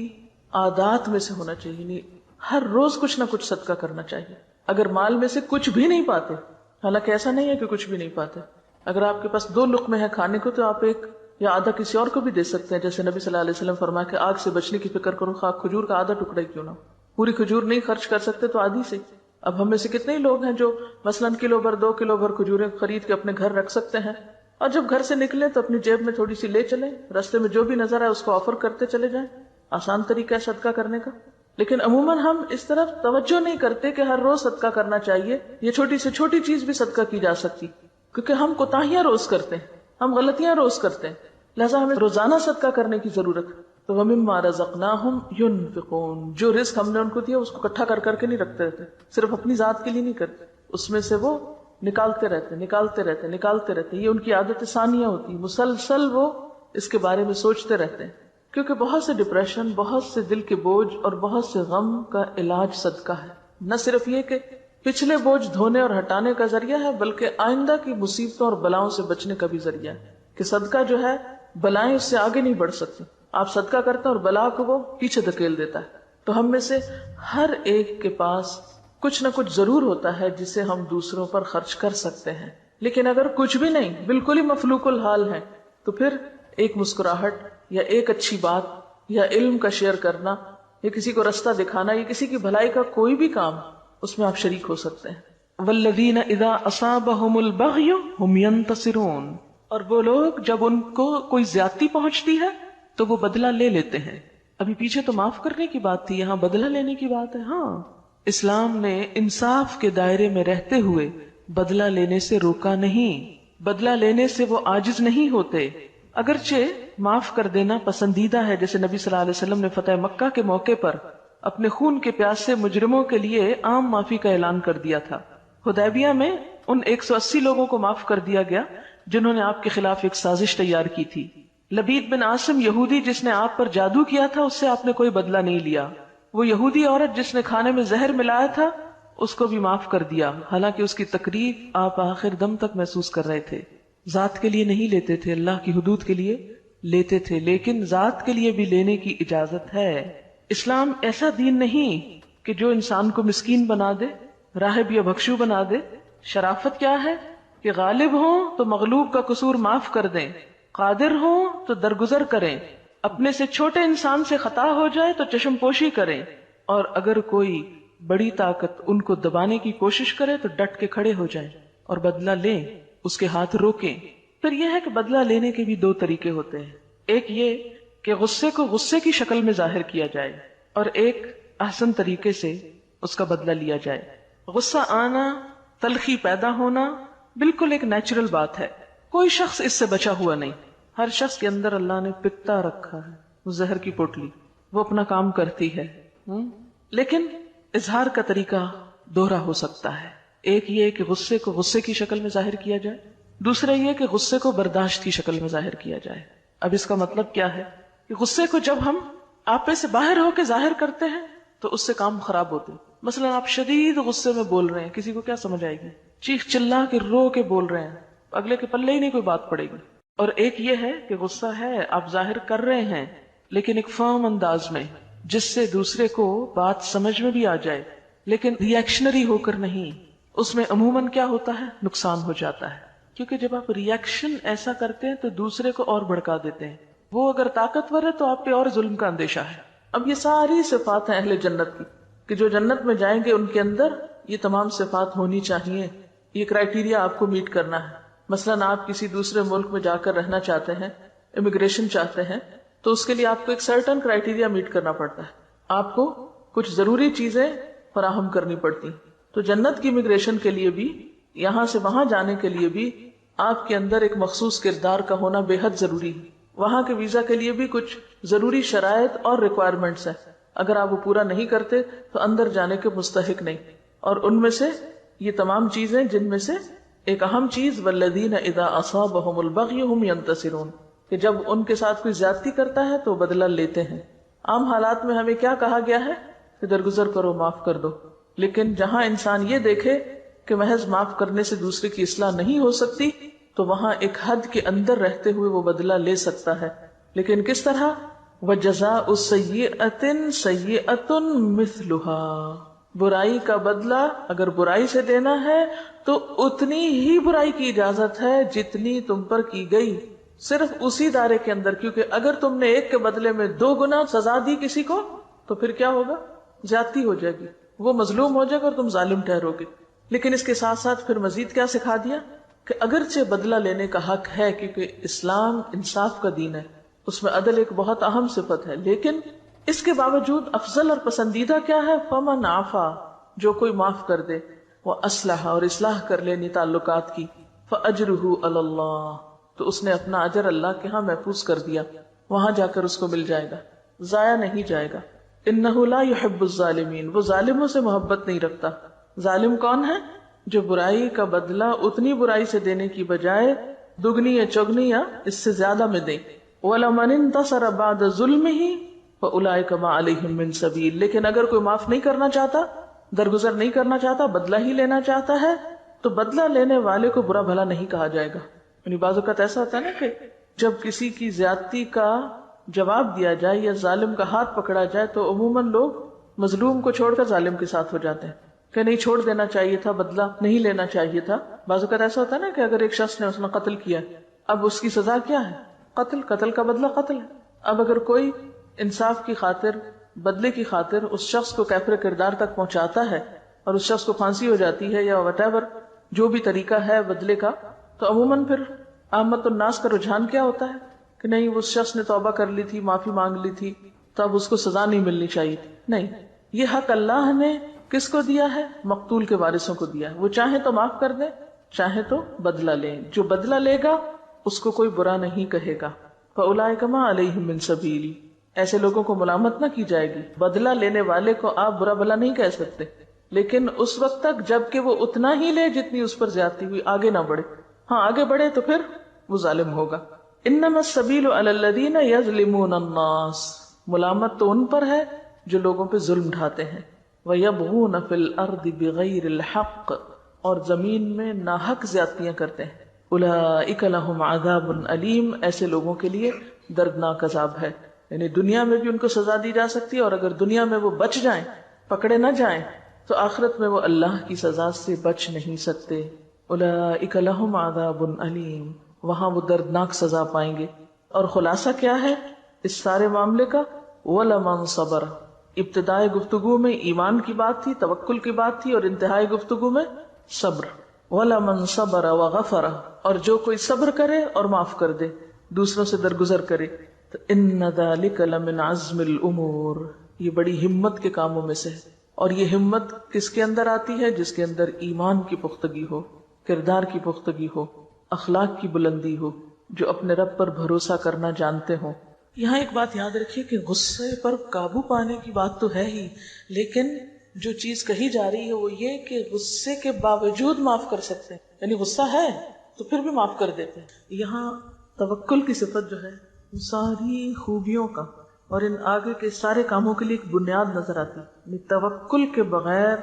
عادات میں سے ہونا چاہیے، یعنی ہر روز کچھ نہ کچھ صدقہ کرنا چاہیے۔ اگر مال میں سے کچھ بھی نہیں پاتے، حالانکہ ایسا نہیں ہے کہ کچھ بھی نہیں پاتے، اگر آپ کے پاس 2 لقمے ہیں کھانے کو تو آپ ایک یا آدھا کسی اور کو بھی دے سکتے ہیں، جیسے نبی صلی اللہ علیہ وسلم فرمایا کہ آگ سے بچنے کی فکر کرو، خواہ کھجور کا آدھا ٹکڑا ہی کیوں نہ ہو۔ پوری کھجور نہیں خرچ کر سکتے تو آدھی سے۔ اب ہم میں سے کتنے ہی لوگ ہیں جو مثلاً کلو بھر 2 کلو بھر کھجوریں خرید کے اپنے گھر رکھ سکتے ہیں، اور جب گھر سے نکلیں تو اپنی جیب میں تھوڑی سی لے چلیں، رستے میں جو بھی نظر آئے اس کو آفر کرتے چلے جائیں۔ آسان طریقہ ہے صدقہ کرنے کا، لیکن عموماً ہم اس طرف توجہ نہیں کرتے کہ ہر روز صدقہ کرنا چاہیے۔ یہ چھوٹی سے چھوٹی چیز بھی صدقہ کی جا سکتی، کیونکہ ہم کوتاہیاں روز کرتے ہیں، ہم غلطیاں روز کرتے ہیں، لہذا ہمیں روزانہ صدقہ کرنے کی ضرورت ہے۔ تو وَمِمَّا رَزَقْنَاهُمْ يُنْفِقُونَ، جو رزق ہم نے ان کو دیا اس کو اکٹھا کر کے نہیں رکھتے رہتے، صرف اپنی ذات کے لیے نہیں کرتے، اس میں سے وہ نکالتے رہتے۔ یہ ان کی عادت ثانیہ ہوتی، مسلسل وہ اس کے بارے میں سوچتے رہتے ہیں، کیونکہ بہت سے ڈپریشن، بہت سے دل کے بوجھ اور بہت سے غم کا علاج صدقہ ہے۔ نہ صرف یہ کہ پچھلے بوجھ دھونے اور ہٹانے کا ذریعہ ہے، بلکہ آئندہ کی مصیبتوں اور بلاؤں سے بچنے کا بھی ذریعہ ہے، کہ صدقہ جو ہے بلائیں اس سے آگے نہیں بڑھ سکتی، آپ صدقہ کرتے ہیں اور بلا کو وہ پیچھے دھکیل دیتا ہے۔ تو ہم میں سے ہر ایک کے پاس کچھ نہ کچھ ضرور ہوتا ہے جسے ہم دوسروں پر خرچ کر سکتے ہیں، لیکن اگر کچھ بھی نہیں، بالکل ہی مفلوق الحال ہے، تو پھر ایک مسکراہٹ یا ایک اچھی بات یا علم کا شیئر کرنا یا کسی کو رستہ دکھانا یا کسی کی بھلائی کا کوئی بھی کام، اس میں آپ شریک ہو سکتے ہیں۔ وَالَّذِينَ إِذَا أَصَابَهُمُ الْبَغْيُ هُمْ يَنْتَصِرُونَ، اور وہ لوگ جب ان کو کوئی زیادتی پہنچتی ہے تو وہ بدلہ لے لیتے ہیں۔ ابھی پیچھے تو معاف کرنے کی بات تھی، یہاں بدلہ لینے کی بات ہے۔ ہاں، اسلام نے انصاف کے دائرے میں رہتے ہوئے بدلہ لینے سے روکا نہیں، بدلہ لینے سے وہ عاجز نہیں ہوتے۔ اگرچہ معاف کر دینا پسندیدہ ہے، جیسے نبی صلی اللہ علیہ وسلم نے فتح مکہ کے موقع پر اپنے خون کے پیاسے مجرموں کے لیے عام معافی کا اعلان کر دیا تھا۔ حدیبیہ میں ان 180 لوگوں کو معاف کر دیا گیا جنہوں نے آپ کے خلاف ایک سازش تیار کی تھی۔ لبید بن عاصم یہودی جس نے آپ پر جادو کیا تھا، اس سے آپ نے کوئی بدلہ نہیں لیا۔ وہ یہودی عورت جس نے کھانے میں زہر ملایا تھا، اس کو بھی معاف کر دیا، حالانکہ اس کی تکلیف آپ آخر دم تک محسوس کر رہے تھے۔ ذات کے لیے نہیں لیتے تھے، اللہ کی حدود کے لیے لیتے تھے، لیکن ذات کے لیے بھی لینے کی اجازت ہے۔ اسلام ایسا دین نہیں کہ جو انسان کو مسکین بنا دے، راہب یا بھکشو بنا دے۔ شرافت کیا ہے کہ غالب ہوں تو مغلوب کا قصور معاف کر دیں، قادر ہوں تو درگزر کریں، اپنے سے چھوٹے انسان سے خطا ہو جائے تو چشم پوشی کریں، اور اگر کوئی بڑی طاقت ان کو دبانے کی کوشش کرے تو ڈٹ کے کھڑے ہو جائیں اور بدلہ لیں، اس کے ہاتھ روکیں۔ پھر یہ ہے کہ بدلہ لینے کے بھی 2 طریقے ہوتے ہیں، ایک یہ کہ غصے کو غصے کی شکل میں ظاہر کیا جائے، اور ایک احسن طریقے سے اس کا بدلہ لیا جائے۔ غصہ آنا، تلخی پیدا ہونا بالکل ایک نیچرل بات ہے، کوئی شخص اس سے بچا ہوا نہیں۔ ہر شخص کے اندر اللہ نے پتا رکھا ہے، وہ زہر کی پوٹلی، وہ اپنا کام کرتی ہے، لیکن اظہار کا طریقہ دوہرا ہو سکتا ہے۔ ایک یہ کہ غصے کو غصے کی شکل میں ظاہر کیا جائے، دوسرا یہ کہ غصے کو برداشت کی شکل میں ظاہر کیا جائے۔ اب اس کا مطلب کیا ہے کہ غصے کو جب ہم آپے سے باہر ہو کے ظاہر کرتے ہیں تو اس سے کام خراب ہوتے ہیں۔ مثلا آپ شدید غصے میں بول رہے ہیں، کسی کو کیا سمجھ آئے گی؟ چیخ چلا کے رو کے بول رہے ہیں، اگلے کے پلے ہی نہیں کوئی بات پڑے گی۔ اور ایک یہ ہے کہ غصہ ہے، آپ ظاہر کر رہے ہیں لیکن ایک فرم انداز میں، جس سے دوسرے کو بات سمجھ میں بھی آ جائے، لیکن ری ایکشنری ہو کر نہیں۔ اس میں عموماً کیا ہوتا ہے؟ نقصان ہو جاتا ہے، کیونکہ جب آپ ری ایکشن ایسا کرتے ہیں تو دوسرے کو اور بھڑکا دیتے ہیں۔ وہ اگر طاقتور ہے تو آپ پہ اور ظلم کا اندیشہ ہے۔ اب یہ ساری صفات ہیں اہل جنت کی، کہ جو جنت میں جائیں گے ان کے اندر یہ تمام صفات ہونی چاہیے، یہ کرائیٹیریا آپ کو میٹ کرنا ہے۔ مثلاً آپ کسی دوسرے ملک میں جا کر رہنا چاہتے ہیں، امیگریشن چاہتے ہیں، تو اس کے لیے آپ کو ایک سرٹن کرائیٹیریا میٹ کرنا پڑتا ہے، آپ کو کچھ ضروری چیزیں فراہم کرنی پڑتی۔ تو جنت کی امیگریشن کے لیے بھی، یہاں سے وہاں جانے کے لیے بھی آپ کے اندر ایک مخصوص کردار کا ہونا بے حد ضروری ہے۔ وہاں کے ویزا کے لیے بھی کچھ ضروری شرائط اور ریکوائرمنٹس ہیں۔ اگر آپ وہ پورا نہیں کرتے تو اندر جانے کے مستحق نہیں. اور ان میں سے یہ تمام چیزیں جن میں سے ایک اہم چیز والذین اذا اصابہم البغی هم ینتصرون، کہ جب ان کے ساتھ کوئی زیادتی کرتا ہے تو بدلہ لیتے ہیں. عام حالات میں ہمیں کیا کہا گیا ہے کہ درگزر کرو، معاف کر دو. لیکن جہاں انسان یہ دیکھے کہ محض معاف کرنے سے دوسرے کی اصلاح نہیں ہو سکتی تو وہاں ایک حد کے اندر رہتے ہوئے وہ بدلہ لے سکتا ہے. لیکن کس طرح؟ وَجَزَاءُ سَيِّئَةٍ سَيِّئَةٌ مِثْلُهَا، برائی کا بدلہ اگر برائی سے دینا ہے تو اتنی ہی برائی کی اجازت ہے جتنی تم پر کی گئی، صرف اسی دائرے کے اندر. کیونکہ اگر تم نے ایک کے بدلے میں 2 گنا سزا دی کسی کو تو پھر کیا ہوگا؟ زیادتی ہو جائے گی، وہ مظلوم ہو جائے گا اور تم ظالم ٹھہرو گے. لیکن اس کے ساتھ ساتھ پھر مزید کیا سکھا دیا کہ اگرچہ بدلہ لینے کا حق ہے کیونکہ اسلام انصاف کا دین ہے، اس میں عدل ایک بہت اہم صفت ہے، لیکن اس کے باوجود افضل اور پسندیدہ کیا ہے؟ فمن عفا، جو کوئی معاف کر دے، وہ اصلح، اور اصلاح کر لے تعلقات کی، فاجرہ علی اللہ، تو اس نے اپنا اجر اللہ کے ہاں محفوظ کر دیا، وہاں جا کر اس کو مل جائے گا، ضائع نہیں جائے گا. انہ لا يحب الظالمین، وہ ظالموں سے محبت نہیں رکھتا. ظالم کون ہے؟ جو برائی کا بدلہ اتنی برائی سے دینے کی بجائے دگنی یا چگنی یا اس سے زیادہ میں دے. وَلَمَنِ انتَصَرَ بَعْدَ ظُلْمِهِ فَأُولَٰئِكَ مَا عَلَيْهِم مِّن سَبِيلٍ، لیکن اگر کوئی معاف نہیں کرنا چاہتا، درگزر نہیں کرنا چاہتا، بدلہ ہی لینا چاہتا ہے تو بدلہ لینے والے کو برا بھلا نہیں کہا جائے گا. یعنی بعض اوقات ایسا ہوتا ہے نا کہ جب کسی کی زیادتی کا جواب دیا جائے یا ظالم کا ہاتھ پکڑا جائے تو عموماً لوگ مظلوم کو چھوڑ کر ظالم کے ساتھ ہو جاتے ہیں کہ نہیں، چھوڑ دینا چاہیے تھا، بدلہ نہیں لینا چاہیے تھا. بعض اوقات ایسا ہوتا ہے نا کہ اگر ایک شخص نے اس نے قتل کیا، اب اس کی سزا کیا ہے؟ قتل. قتل کا بدلہ قتل ہے. اب اگر کوئی انصاف کی خاطر، بدلے کی خاطر اس شخص کو کیفر کردار تک پہنچاتا ہے اور اس شخص کو پھانسی ہو جاتی ہے یا وٹ ایور جو بھی طریقہ ہے بدلے کا، تو عموماً پھر عامت الناس کا رجحان کیا ہوتا ہے کہ نہیں، اس شخص نے توبہ کر لی تھی، معافی مانگ لی تھی، تو اب اس کو سزا نہیں ملنی چاہیے. نہیں، یہ حق اللہ نے کس کو دیا ہے؟ مقتول کے وارثوں کو دیا ہے. وہ چاہے تو معاف کر دیں، چاہے تو بدلہ لیں. جو بدلہ لے گا اس کو کوئی برا نہیں کہے گا. فَأُولَٰئِكَ مَا عَلَيْهِم مِّن سَبِيلٍ، ایسے لوگوں کو ملامت نہ کی جائے گی. بدلہ لینے والے کو آپ برا بھلا نہیں کہہ سکتے، لیکن اس وقت تک جب کہ وہ اتنا ہی لے جتنی اس پر زیادتی ہوئی، آگے نہ بڑھے. ہاں آگے بڑھے تو پھر وہ ظالم ہوگا. انما السبیل علی الذین یظلمون الناس، ملامت تو ان پر ہے جو لوگوں پہ ظلم ڈھاتے ہیں. وَيَبْغُونَ فِي الْأَرْضِ بِغَيْرِ الْحَقِّ، اور زمین میں ناحق زیادتیاں کرتے ہیں. اولئک لہم عذاب علیم، ایسے لوگوں کے لیے دردناک عذاب ہے. یعنی دنیا میں بھی ان کو سزا دی جا سکتی ہے، اور اگر دنیا میں وہ بچ جائیں، پکڑے نہ جائیں، تو آخرت میں وہ اللہ کی سزا سے بچ نہیں سکتے. اولئک لہم عذاب علیم، وہاں وہ دردناک سزا پائیں گے. اور خلاصہ کیا ہے اس سارے معاملے کا؟ وَلَمَنْ صَبَرَ، ابتدائے گفتگو میں ایمان کی بات تھی، توکل کی بات تھی، اور انتہائی گفتگو میں صبر. وَلَمَنْ صَبَرَ وَغَفَرَ، اور جو کوئی صبر کرے اور معاف کر دے، دوسروں سے درگزر کرے، تو إِنَّ ذَلِكَ لَمِنْ عَزْمِ الْأُمُورِ، یہ بڑی ہمت کے کاموں میں سے ہے. اور یہ ہمت کس کے اندر آتی ہے؟ جس کے اندر ایمان کی پختگی ہو، کردار کی پختگی ہو، اخلاق کی بلندی ہو، جو اپنے رب پر بھروسہ کرنا جانتے ہوں. یہاں ایک بات یاد رکھیے کہ غصے پر قابو پانے کی بات تو ہے ہی، لیکن جو چیز کہی جا رہی ہے وہ یہ کہ غصے کے باوجود معاف کر سکتے ہیں. یعنی غصہ ہے تو پھر بھی معاف کر دیتے ہیں. یہاں توکل کی صفت جو ہے وہ ساری خوبیوں کا اور ان آگے کے سارے کاموں کے لیے ایک بنیاد نظر آتی ہے. یعنی توکل کے بغیر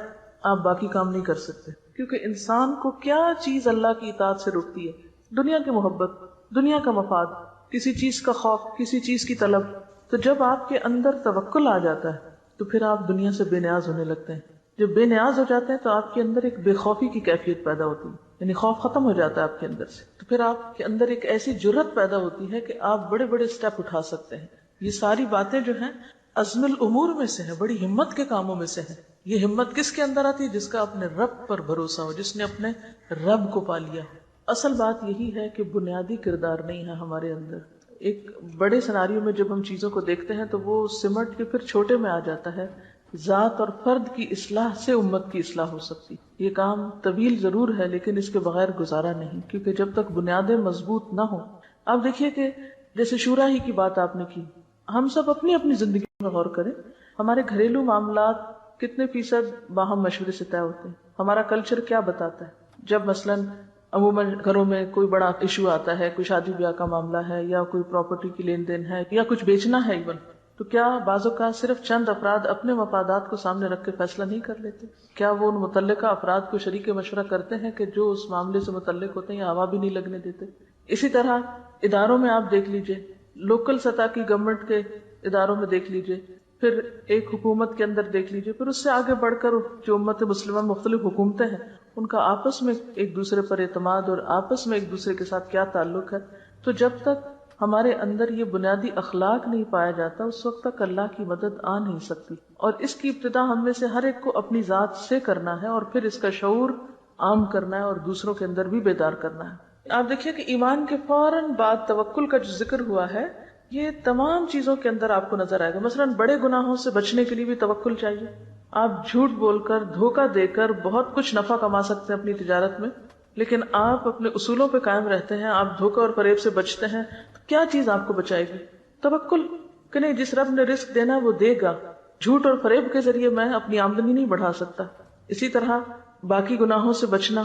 آپ باقی کام نہیں کر سکتے، کیونکہ انسان کو کیا چیز اللہ کی اطاعت سے روکتی ہے؟ دنیا کی محبت، دنیا کا مفاد، کسی چیز کا خوف، کسی چیز کی طلب. تو جب آپ کے اندر توکل آ جاتا ہے تو پھر آپ دنیا سے بے نیاز ہونے لگتے ہیں. جب بے نیاز ہو جاتے ہیں تو آپ کے اندر ایک بے خوفی کی کیفیت پیدا ہوتی ہے، یعنی خوف ختم ہو جاتا ہے آپ کے اندر سے. تو پھر آپ کے اندر ایک ایسی جرت پیدا ہوتی ہے کہ آپ بڑے بڑے سٹیپ اٹھا سکتے ہیں. یہ ساری باتیں جو ہیں عزم الامور میں سے ہیں، بڑی ہمت کے کاموں میں سے ہیں. یہ ہمت کس کے اندر آتی ہے؟ جس کا اپنے رب پر بھروسہ ہو، جس نے اپنے رب کو پا لیا. اصل بات یہی ہے کہ بنیادی کردار نہیں ہے ہمارے اندر. ایک بڑے سناریوں میں جب ہم چیزوں کو دیکھتے ہیں تو وہ سمٹ کے پھر چھوٹے میں آ جاتا ہے. ذات اور فرد کی اصلاح سے امت کی اصلاح ہو سکتی. یہ کام طویل ضرور ہے لیکن اس کے بغیر گزارا نہیں، کیونکہ جب تک بنیادیں مضبوط نہ ہوں. آپ دیکھیے کہ جیسے شورا ہی کی بات آپ نے کی، ہم سب اپنی اپنی زندگی میں غور کریں. ہمارے گھریلو معاملات کتنے فیصد باہم مشورے سے طے ہوتے ہیں؟ ہمارا کلچر کیا بتاتا ہے؟ جب مثلاً عموماً گھروں میں کوئی بڑا ایشو آتا ہے، کوئی شادی بیاہ کا معاملہ ہے یا کوئی پراپرٹی کی لین دین ہے یا کچھ بیچنا ہے ایون، تو کیا بعض اوقات صرف چند افراد اپنے مفادات کو سامنے رکھ کے فیصلہ نہیں کر لیتے؟ کیا وہ ان متعلقہ افراد کو شریک مشورہ کرتے ہیں کہ جو اس معاملے سے متعلق ہوتے ہیں، یا ہوا بھی نہیں لگنے دیتے؟ اسی طرح اداروں میں آپ دیکھ لیجئے، لوکل سطح کی گورنمنٹ کے اداروں میں دیکھ لیجئے، پھر ایک حکومت کے اندر دیکھ لیجئے، پھر اس سے آگے بڑھ کر جو امت مسلمہ مختلف حکومتیں ہیں ان کا آپس میں ایک دوسرے پر اعتماد اور آپس میں ایک دوسرے کے ساتھ کیا تعلق ہے. تو جب تک ہمارے اندر یہ بنیادی اخلاق نہیں پایا جاتا اس وقت تک اللہ کی مدد آ نہیں سکتی. اور اس کی ابتدا ہم میں سے ہر ایک کو اپنی ذات سے کرنا ہے اور پھر اس کا شعور عام کرنا ہے اور دوسروں کے اندر بھی بیدار کرنا ہے. آپ دیکھیے کہ ایمان کے فوراً بعد توکل کا جو ذکر ہوا ہے یہ تمام چیزوں کے اندر آپ کو نظر آئے گا. مثلاً بڑے گناہوں سے بچنے کے لیے بھی توکل چاہیے. آپ جھوٹ بول کر دھوکہ دے کر بہت کچھ نفع کما سکتے ہیں اپنی تجارت میں، لیکن آپ اپنے اصولوں پہ قائم رہتے ہیں، آپ دھوکہ اور فریب سے بچتے ہیں، تو کیا چیز آپ کو بچائے گی؟ توکل کہ نہیں، جس رب نے رزق دینا وہ دے گا. جھوٹ اور فریب کے ذریعے میں اپنی آمدنی نہیں بڑھا سکتا. اسی طرح باقی گناہوں سے بچنا،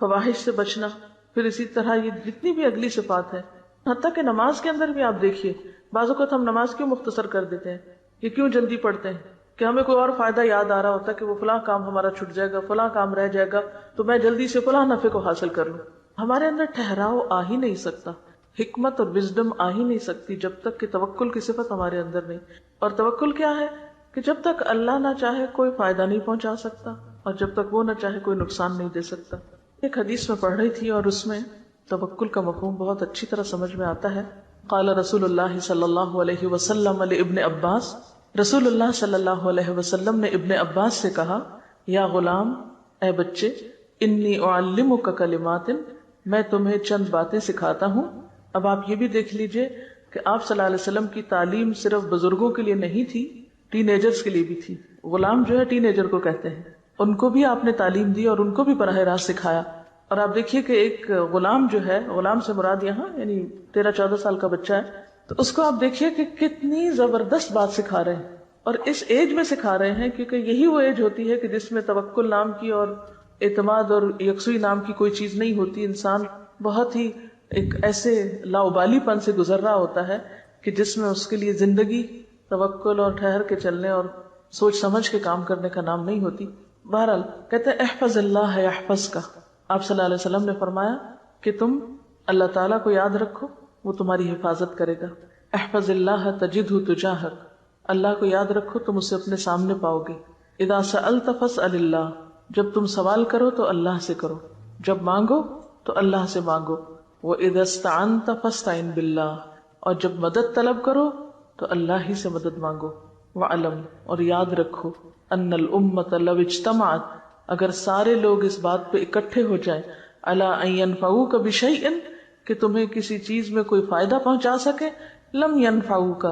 فواحش سے بچنا، پھر اسی طرح یہ جتنی بھی اگلی صفات ہے، حتیٰ کہ نماز کے اندر بھی آپ دیکھیے بعض اوقات ہم نماز کیوں مختصر کر دیتے ہیں، یہ کیوں جلدی پڑھتے ہیں کہ ہمیں کوئی اور فائدہ یاد آ رہا ہوتا ہے کہ وہ فلاں کام ہمارا چھٹ جائے گا، فلاں کام رہ جائے گا، تو میں جلدی سے فلاں نفع کو حاصل کر لوں. ہمارے اندر ٹھہراؤ آ ہی نہیں سکتا، حکمت اور وزڈم آ ہی نہیں سکتی جب تک کہ توکل کی صفت ہمارے اندر نہیں. اور توکل کیا ہے کہ جب تک اللہ نہ چاہے کوئی فائدہ نہیں پہنچا سکتا اور جب تک وہ نہ چاہے کوئی نقصان نہیں دے سکتا. ایک حدیث میں پڑھ رہی تھی اور اس میں توکل کا مفہوم بہت اچھی طرح سمجھ میں آتا ہے. قال رسول اللہ صلی اللہ علیہ وسلم ابن عباس، رسول اللہ صلی اللہ علیہ وسلم نے ابن عباس سے کہا، یا غلام، اے بچے، انی اعلمک کلمات، میں تمہیں چند باتیں سکھاتا ہوں. اب آپ یہ بھی دیکھ لیجئے کہ آپ صلی اللہ علیہ وسلم کی تعلیم صرف بزرگوں کے لیے نہیں تھی، ٹین ایجرز کے لیے بھی تھی. غلام جو ہے ٹین ایجر کو کہتے ہیں، ان کو بھی آپ نے تعلیم دی اور ان کو بھی براہ راست سکھایا. اور آپ دیکھیے کہ ایک غلام جو ہے، غلام سے مراد یہاں یعنی 13-14 سال کا بچہ ہے، تو اس کو آپ دیکھیے کہ کتنی زبردست بات سکھا رہے ہیں، اور اس ایج میں سکھا رہے ہیں کیونکہ یہی وہ ایج ہوتی ہے کہ جس میں توکل نام کی اور اعتماد اور یکسوئی نام کی کوئی چیز نہیں ہوتی. انسان بہت ہی ایک ایسے لاؤبالی پن سے گزر رہا ہوتا ہے کہ جس میں اس کے لیے زندگی توکل اور ٹھہر کے چلنے اور سوچ سمجھ کے کام کرنے کا نام نہیں ہوتی. بہرحال کہتے ہیں احفظ اللہ یحفظ کا. آپ صلی اللہ علیہ وسلم نے فرمایا کہ تم اللہ تعالیٰ کو یاد رکھو، وہ تمہاری حفاظت کرے گا. احفظ اللہ تجدہ تجاہک، اللہ کو یاد رکھو تم اسے اپنے سامنے پاؤ گے. اذا سألت فاسأل اللہ، جب تم سوال کرو تو اللہ سے کرو، جب مانگو تو اللہ سے مانگو. وَإِذَا اسْتَعَنْتَ فَاسْتَعِنْ بِاللَّهِ، اور جب مدد طلب کرو تو اللہ ہی سے مدد مانگو. وَعَلَمْ، اور یاد رکھو، أَنَّ الْأُمَّةَ لَوْ اجْتَمَعَتْ، اگر سارے لوگ اس بات پہ اکٹھے ہو جائیں، عَلَىٰ أَن يَنْفَعُوكَ بِشَيْءٍ، کہ تمہیں کسی چیز میں کوئی فائدہ پہنچا سکے، لَمْ يَنْفَعُوكَ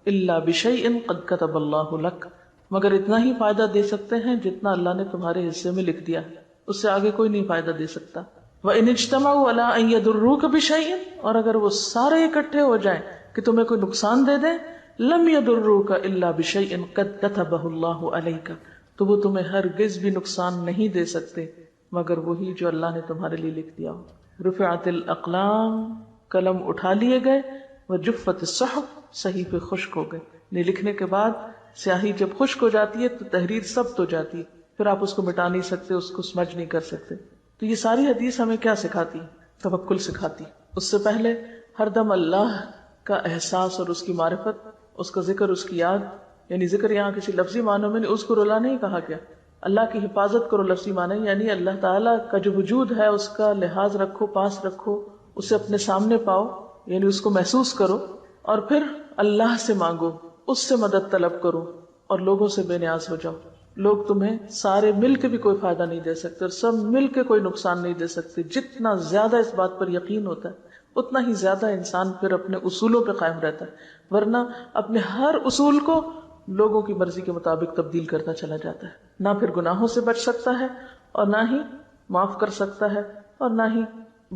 إِلَّا بِشَيْءٍ قَدْ كَتَبَ اللَّهُ لَكَ، مگر اتنا ہی فائدہ دے سکتے ہیں جتنا اللہ نے تمہارے حصے میں لکھ دیا ہے، اس سے آگے کوئی نہیں فائدہ دے سکتا. وَإِنِ اجْتَمَعُوا عَلَىٰ أَن يَضُرُّوكَ بِشَيْءٍ، اور اگر وہ سارے اکٹھے ہو جائیں کہ تمہیں کوئی نقصان دے دیں، لَمْ يَضُرُّوكَ إِلَّا بِشَيْءٍ قَدْ كَتَبَهُ اللَّهُ عَلَيْكَ، تو وہ تمہیں ہرگز بھی نقصان نہیں دے سکتے مگر وہی جو اللہ نے تمہارے لیے لکھ دیا ہو. رفعت الاقلام، قلم اٹھا لیے گئے، وجفت الصحف، صحیفے خشک ہو گئے. نہیں لکھنے کے بعد سیاہی جب خشک ہو جاتی ہے تو تحریر ثبت ہو جاتی ہے، پھر آپ اس کو مٹا نہیں سکتے، اس کو سمجھ نہیں کر سکتے. تو یہ ساری حدیث ہمیں کیا سکھاتی؟ توکل سکھاتی. اس سے پہلے ہر دم اللہ کا احساس اور اس کی معرفت، اس کا ذکر، اس کی یاد. یعنی ذکر یہاں کسی لفظی معنوں میں نہیں، اس کو رولا نہیں کہا گیا. اللہ کی حفاظت کرو لفظی معنی، یعنی اللہ تعالیٰ کا جو وجود ہے اس کا لحاظ رکھو، پاس رکھو، اسے اپنے سامنے پاؤ، یعنی اس کو محسوس کرو، اور پھر اللہ سے مانگو، اس سے مدد طلب کرو اور لوگوں سے بے نیاز ہو جاؤ. لوگ تمہیں سارے مل کے بھی کوئی فائدہ نہیں دے سکتے اور سب مل کے کوئی نقصان نہیں دے سکتے. جتنا زیادہ اس بات پر یقین ہوتا ہے اتنا ہی زیادہ انسان پھر اپنے اصولوں پہ قائم رہتا ہے، ورنہ اپنے ہر اصول کو لوگوں کی مرضی کے مطابق تبدیل کرتا چلا جاتا ہے. نہ پھر گناہوں سے بچ سکتا ہے اور نہ ہی معاف کر سکتا ہے اور نہ ہی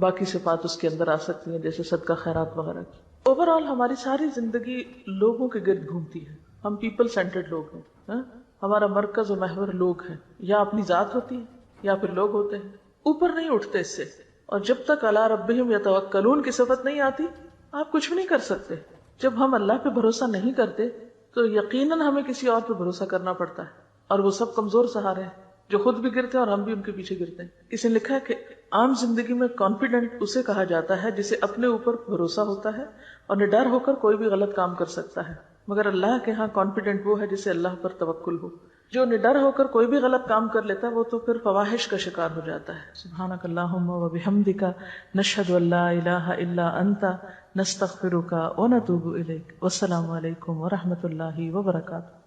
باقی صفات اس کے اندر آ سکتی ہیں جیسے صدقہ خیرات وغیرہ کی. اوور آل ہماری ساری زندگی لوگوں کے گرد گھومتی ہے. ہم پیپل سینٹرڈ لوگ ہیں، ہاں؟ ہمارا مرکز و محور لوگ ہیں، یا اپنی ذات ہوتی ہے یا پھر لوگ ہوتے ہیں، اوپر نہیں اٹھتے اس سے. اور جب تک علی ربہم یتوکلون کی صفت نہیں آتی آپ کچھ بھی نہیں کر سکتے. جب ہم اللہ پہ بھروسہ نہیں کرتے تو یقیناً ہمیں کسی اور پہ بھروسہ کرنا پڑتا ہے، اور وہ سب کمزور سہارے ہیں جو خود بھی گرتے ہیں اور ہم بھی ان کے پیچھے گرتے ہیں. اسے لکھا ہے کہ عام زندگی میں کانفیڈنٹ اسے کہا جاتا ہے جسے اپنے اوپر بھروسہ ہوتا ہے اور نڈر ہو کر کوئی بھی غلط کام کر سکتا ہے، مگر اللہ کے ہاں کانفیڈنٹ وہ ہے جسے اللہ پر توکل ہو. جو نڈر ہو کر کوئی بھی غلط کام کر لیتا ہے وہ تو پھر فواحش کا شکار ہو جاتا ہے. سبحانک اللہم و بحمدک نشہد ان لا الہ الا انت نستغفرک و نتوب الیک. والسلام علیکم و رحمۃ اللہ وبرکاتہ.